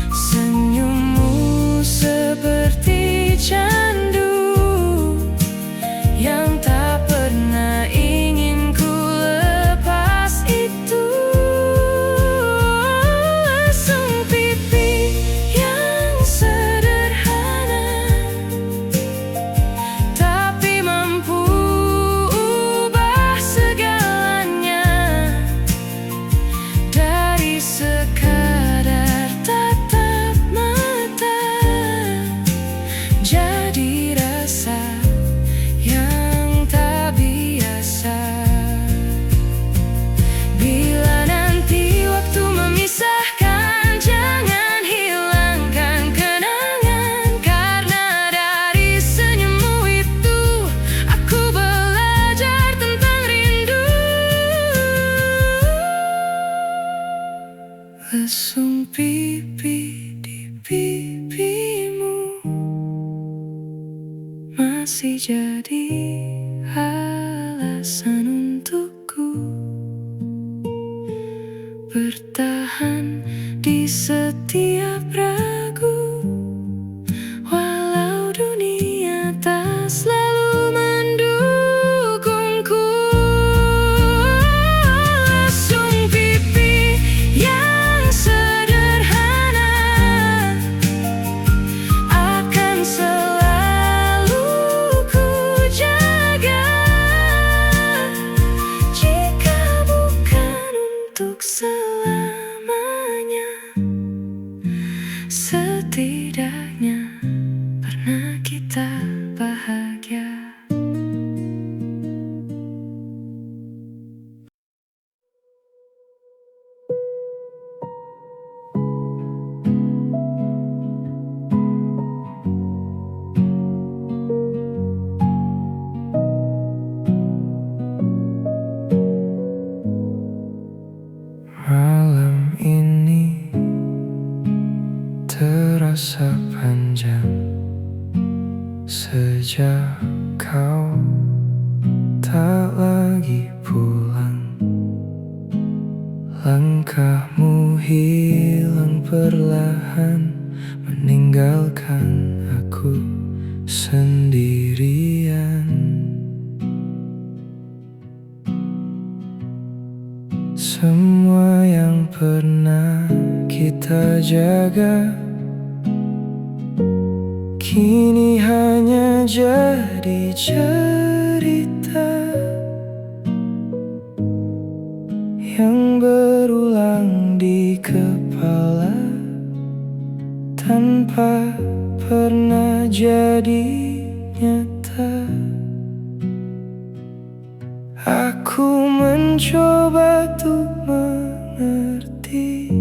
Senyummu seperti candu yang tak pernah ingin ku lepas itu. Lesung pipi yang sederhana, tapi mampu ubah segalanya. Dari sekadar tatap mata, jadi rasa yang tak biasa. Bila nanti waktu memisahkan, jangan hilangkan kenangan. Karena dari senyummu itu aku belajar tentang rindu. Lesung pipi di pipimu masih jadi alasan untukku bertahan di setiap ragu. Walau dunia tak selalu mendukungku. Lesung pipi yang sederhana akan selalu ku jaga. Jika bukan untuk selamanya, setidaknya pernah kita bahagia. Malam ini terasa panjang sejak kau tak lagi pulang. Langkahmu hilang perlahan, meninggalkan aku sendirian. Semua yang pernah kita jaga kini hanya jadi cerita yang berulang di kepala tanpa pernah jadi nyata. Aku mencoba untuk mengerti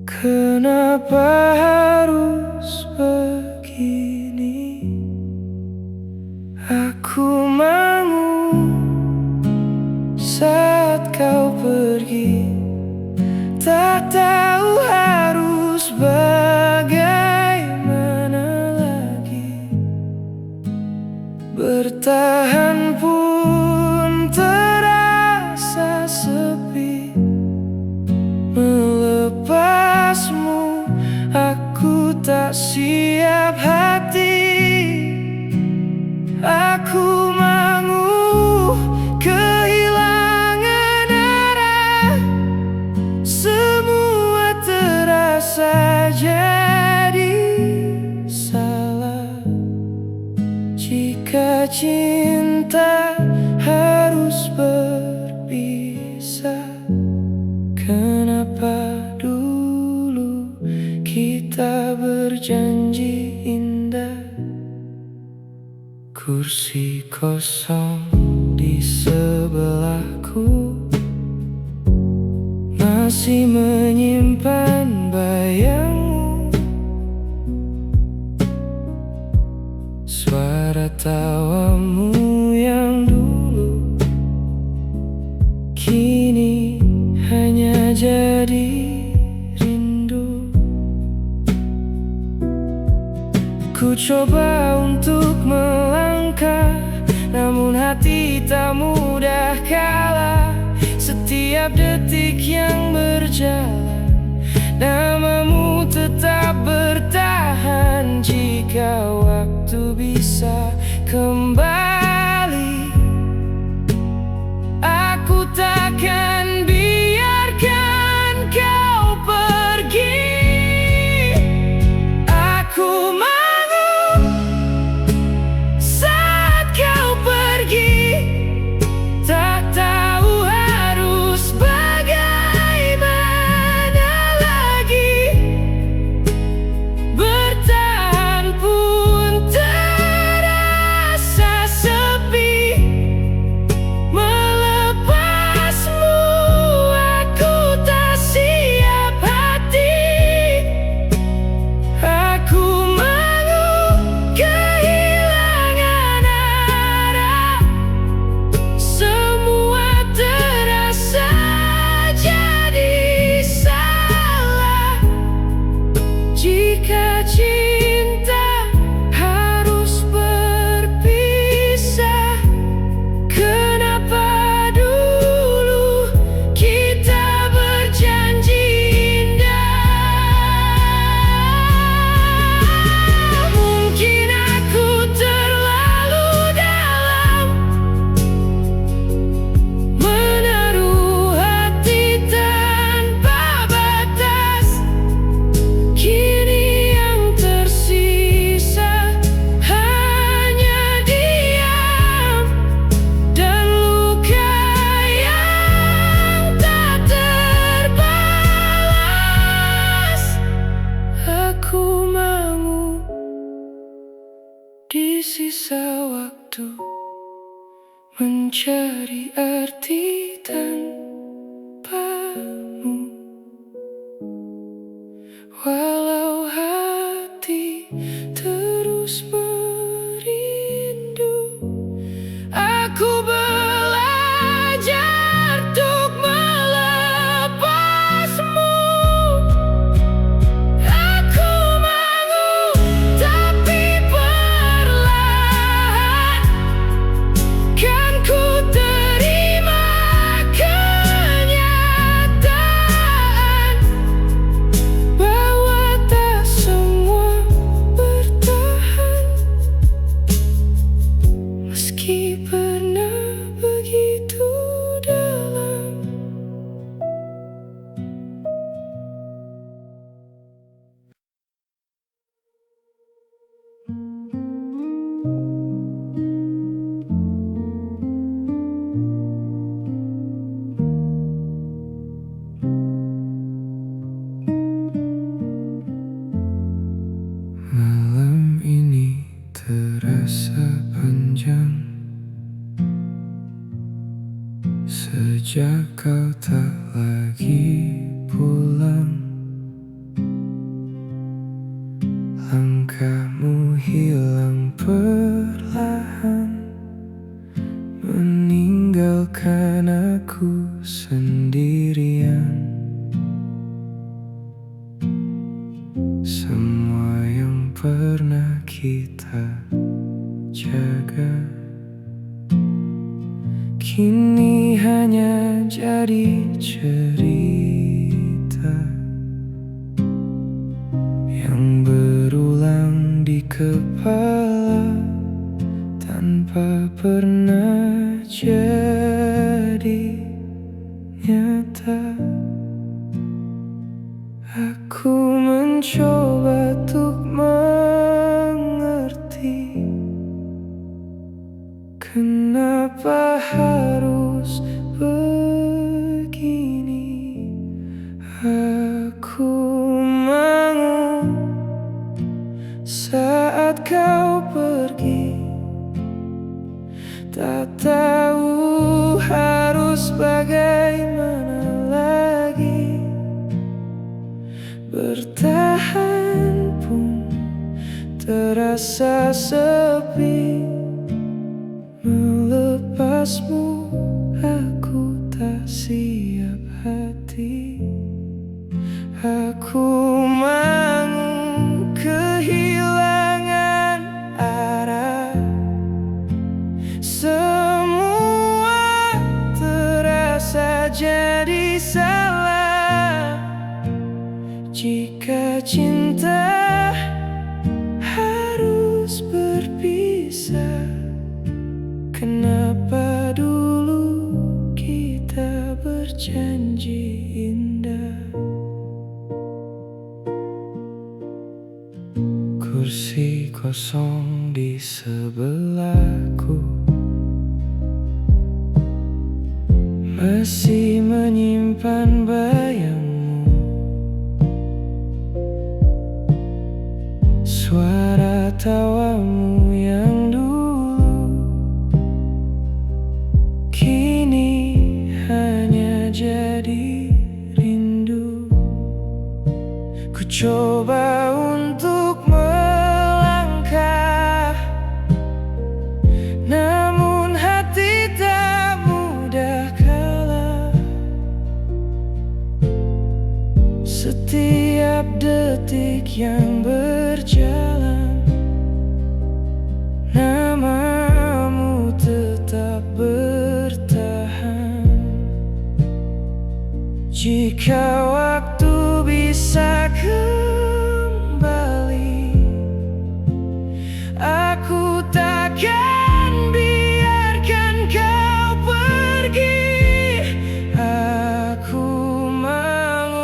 kenapa harus begini. Aku mangu saat kau pergi, tak tahu harus bagaimana. siap hati. Aku mau kehilangan arah. Semua terasa jadi salah. Jika cinta harus berpisah, kenapa dulu kita berjanji indah? Kursi kosong di sebelahku masih menyimpan bayangmu. Suara tawamu yang dulu kini hanya jadi rindu. Ku coba untuk melangkah, namun hati tak mudah kalah. Setiap detik yang berjalan, namamu tetap bertahan. Jika waktu bisa kembali, aku takkan biarkan kau pergi. Aku mau saat kau pergi, tak tahu harus bagaimana lagi. Bertahan pun terasa sepi. Melepasmu aku tak siap hati. Aku mau kehilangan arah. Semua terasa jadi salah. Jika cinta harus berpisah, kenapa dulu kita berjanji indah? Mungkin aku terlalu dalam menaruh hati tanpa batas. Kini yang tersisa hanya diam dan luka yang tak terbalas. Aku mau di sisa waktu mencari arti tanpamu. Walau hati terus merindu, aku belajar untuk melepasmu. Aku mau, tapi perlahan kan ku terima kenyataan bahwa tak semua bertahan. Meski pernah begitu dalam. Malam ini terasa panjang sejak kau tak lagi pulang. Langkahmu hilang perlahan, meninggalkan aku sendirian. Semua yang pernah kita jaga kini hanya jadi cerita yang berulang. di kepala tanpa pernah jadi nyata. Aku mencoba untuk mengerti kenapa harus begini. Aku mau saat kau pergi, tak tahu harus bagaimana lagi. Bertahan pun terasa sepi. Melepasmu aku tak siap hati. Aku mau kehilangan arah. Semua terasa jadi salah. Jika cinta harus berpisah, kenapa dulu kita berjanji indah? Kursi kosong di sebelahku masih menyimpan bayangmu. Suara tawamu yang dulu kini hanya jadi rindu. Ku coba untuk melangkah, namun hati tak mudah kalah. Setiap detik yang berjalan, namamu tetap bertahan. Jika waktu bisa kembali, aku takkan biarkan kau pergi. Aku mau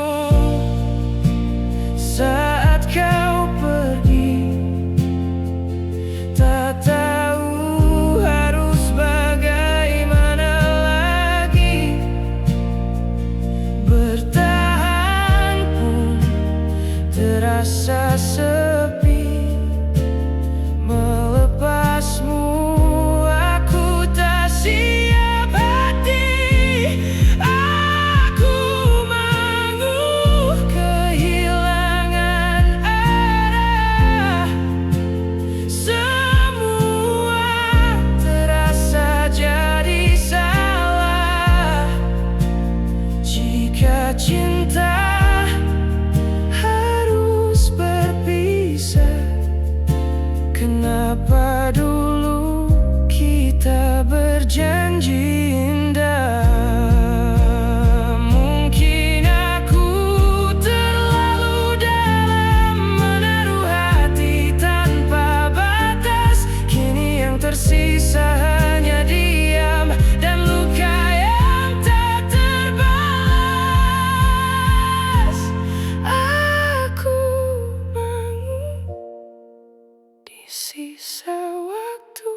saat kau pergi, tak tahu harus bagaimana lagi. Bertahan pun terasa sepi. Melepasmu aku tak siap hati. Aku mau kehilangan arah. Semua terasa jadi salah. Jika cinta harus berpisah, kenapa dulu kita berjanji indah? Mungkin aku terlalu dalam menaruh hati tanpa batas. Kini yang tersisa hanya diam dan luka yang tak terbalas. Aku mau di sisa waktu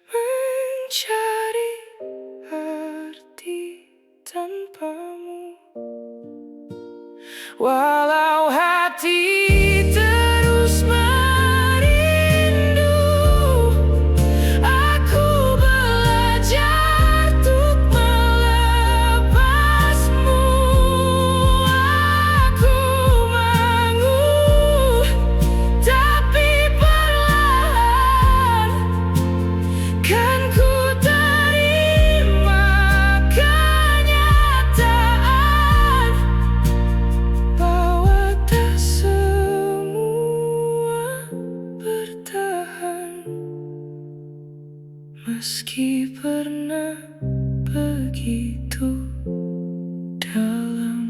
mencari arti tanpamu. Walau hati terus merindu, aku belajar untuk melepasmu. Aku mau, tapi perlahan kan ku terima kenyataan bahwa tak semua bertahan. Meski pernah begitu dalam.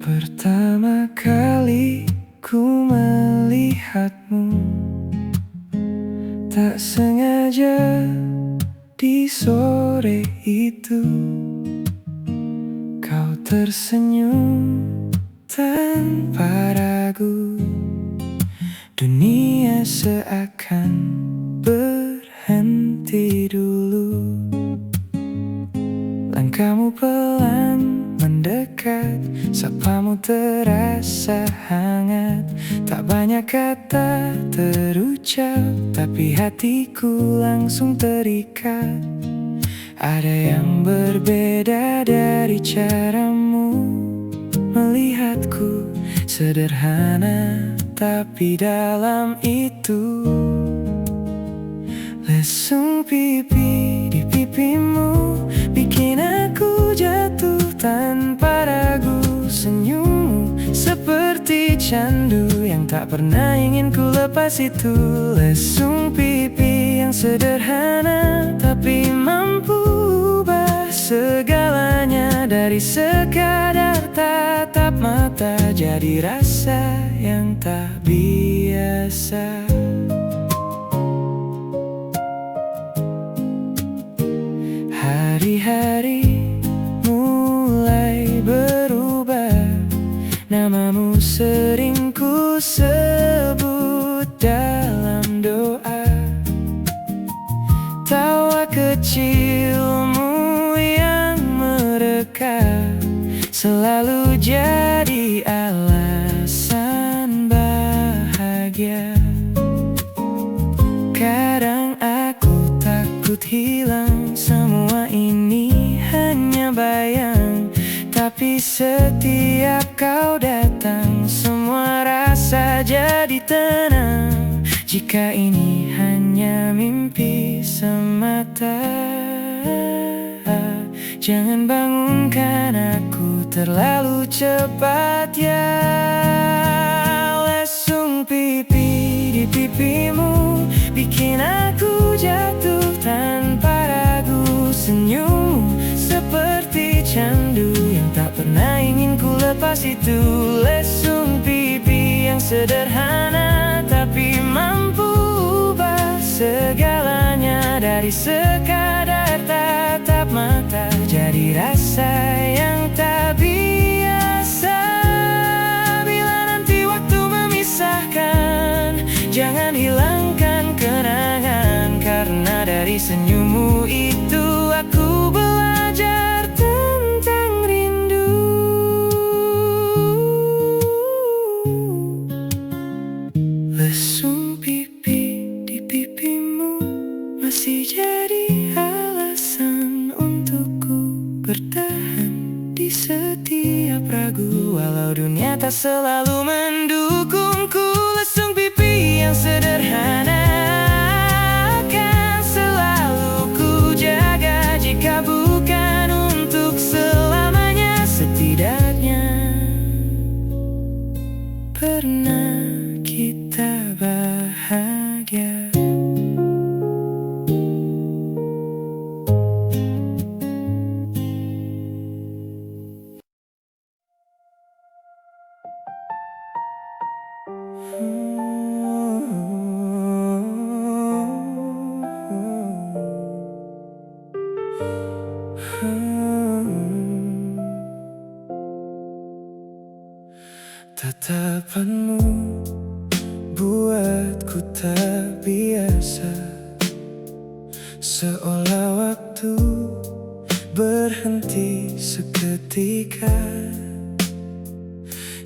Pertama kali ku melihatmu, tak sengaja di sore itu. Kau tersenyum tanpa ragu, dunia seakan berhenti dulu. Langkahmu pelan mendekat, sapamu terasa hangat. Tak banyak kata terucap, tapi hatiku langsung terikat. Ada yang berbeda dari caramu melihatku, sederhana tapi dalam itu. Lesung pipi di pipimu bikin aku jatuh tanpa ragu. Senyummu seperti candu yang tak pernah ingin ku lepas itu. Lesung pipi yang sederhana tapi mampu ubah segalanya. Dari sekadar tatap mata jadi rasa yang tak biasa. Hari-hari mulai berubah, namamu sering ku sebut dalam doa. Tawa kecilmu yang mereka selalu jadi alasan bahagia. Kadang aku takut hilang, semua ini hanya bayang. Tapi setiap kau datang, semua rasa jadi tenang. Jika ini hanya mimpi semata, jangan bangunkan aku terlalu cepat ya. Lesung pipi di pipimu bikin aku jatuh tanpa ragu. Senyummu seperti candu yang tak pernah ingin ku lepas itu. Lesung pipi yang sederhana tapi mampu ubah segalanya. Dari sekadar tatap mata jadi rasa yang tak biasa. Bila nanti waktu memisahkan, jangan hilangkan kenangan. Karena dari senyummu itu aku belajar tentang rindu. Lesung pipi di pipimu masih jadi alasan untukku bertahan di setiap ragu. Walau dunia tak selalu mendukungku, lesung pipi yang sederhana akan selalu ku jaga. Jika bukan untuk selamanya, setidaknya pernah kita bahagia. Tatapanmu buatku tak biasa, seolah waktu berhenti seketika.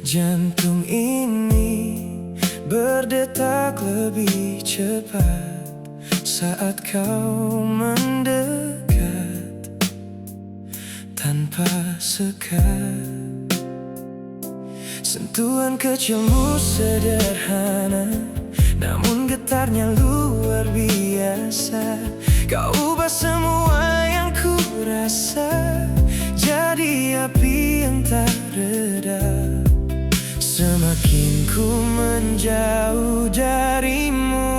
Jantung ini berdetak lebih cepat saat kau mendekat tanpa sekat. Sentuhan kecilmu sederhana, namun getarnya luar biasa. Kau ubah semua yang ku rasa jadi api yang tak reda. Semakin ku menjauh darimu,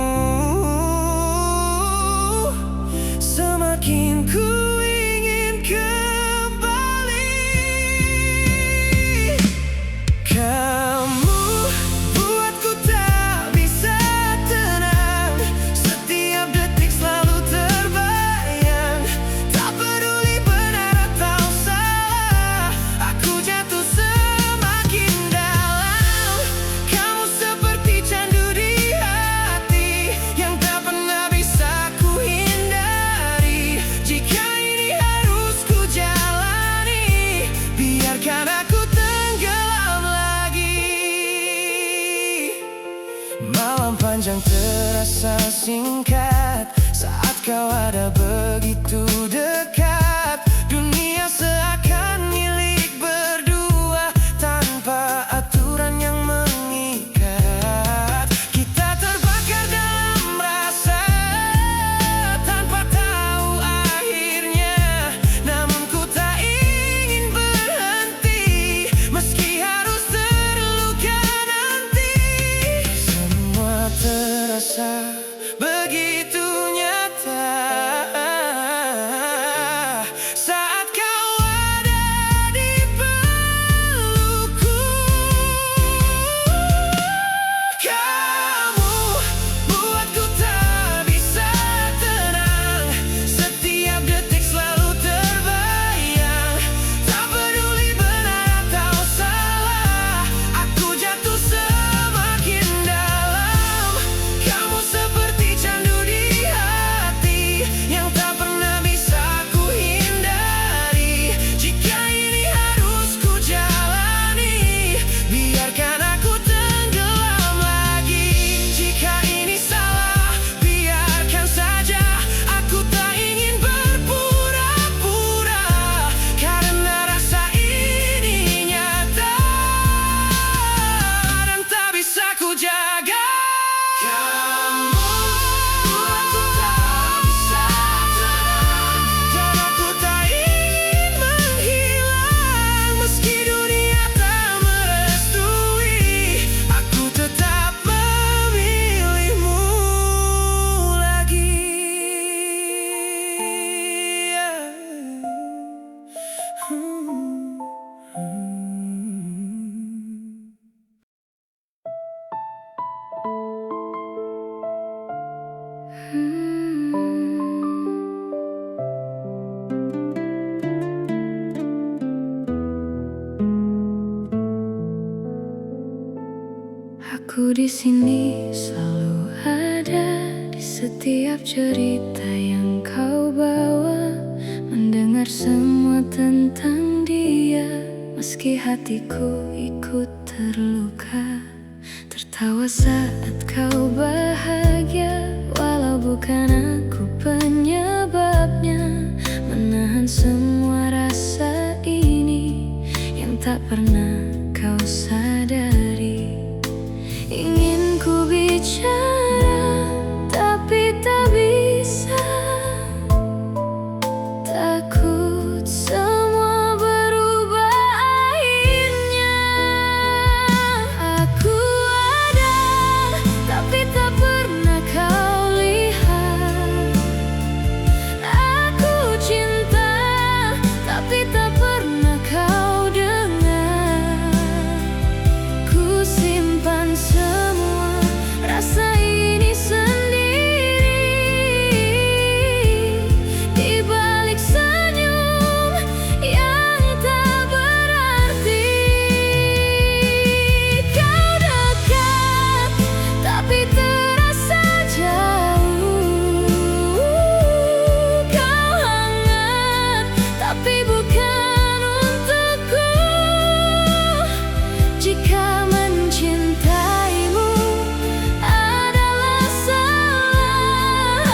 semakin ku ingin kembali. panjang terasa singkat saat kau ada begitu dekat. Dunia seakan milik berdua tanpa aturan yang mengikat. Kita terbakar dalam rasa tanpa tahu akhirnya. Namun ku tak ingin berhenti meski harus terluka nanti. Semua terasa begitu nyata saat kau ada di pelukku. Kamu buatku tak bisa tenang, setiap detik selalu terbayang. Tak peduli benar atau salah, aku jatuh semakin dalam. Kamu seperti candu di hati yang tak pernah bisa ku hindari. Jika ini harus ku jalani, biarkan aku tenggelam lagi. Jika ini salah, biarkan saja. Aku tak ingin berpura-pura karena rasa ini nyata dan tak bisa ku jaga. Kamu buatku tak bisa tenang, dan aku tak ingin menghilang. Meski dunia tak merestui, aku tetap memilihmu lagi. Aku di sini selalu ada di setiap cerita yang kau bawa, mendengar semua tentang dia. Meski hatiku ikut terluka, tertawa saat kau bahagia, walau bukan aku penyebabnya. Menahan semua rasa ini yang tak pernah kau sadari. Ingin ku bicara tapi tak bisa, takut semua berubah akhirnya. Aku ada tapi tak pernah kau lihat. Aku cinta tapi tak pernah kau dengar. Ku simpan semua rasa ini sendiri di balik senyum yang tak berarti. Kau dekat tapi terasa jauh. Kau hangat tapi bukan untukku. Jika mencintaimu adalah salah,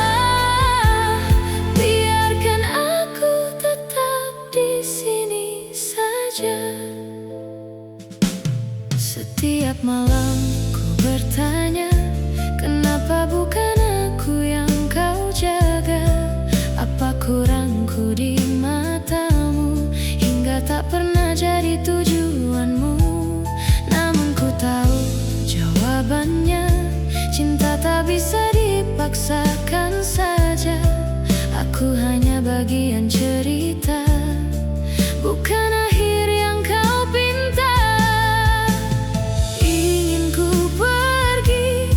biarkan aku tetap di sini saja. Setiap malam ku bertanya, kenapa bukan aku yang kau jaga? Apa kurangku di matamu hingga tak pernah jadi tujuanmu? Namun ku tahu jawabannya, cinta tak bisa dipaksakan saja. Aku hanya bagian cerita, bukan akhir yang kau pinta. Ingin ku pergi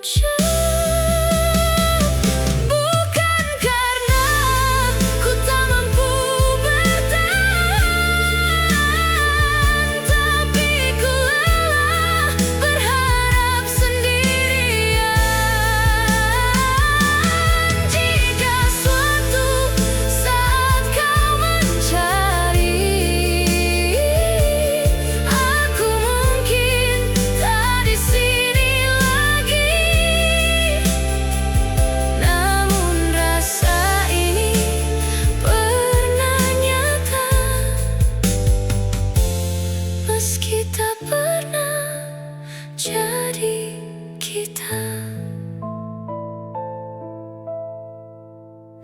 Shoo.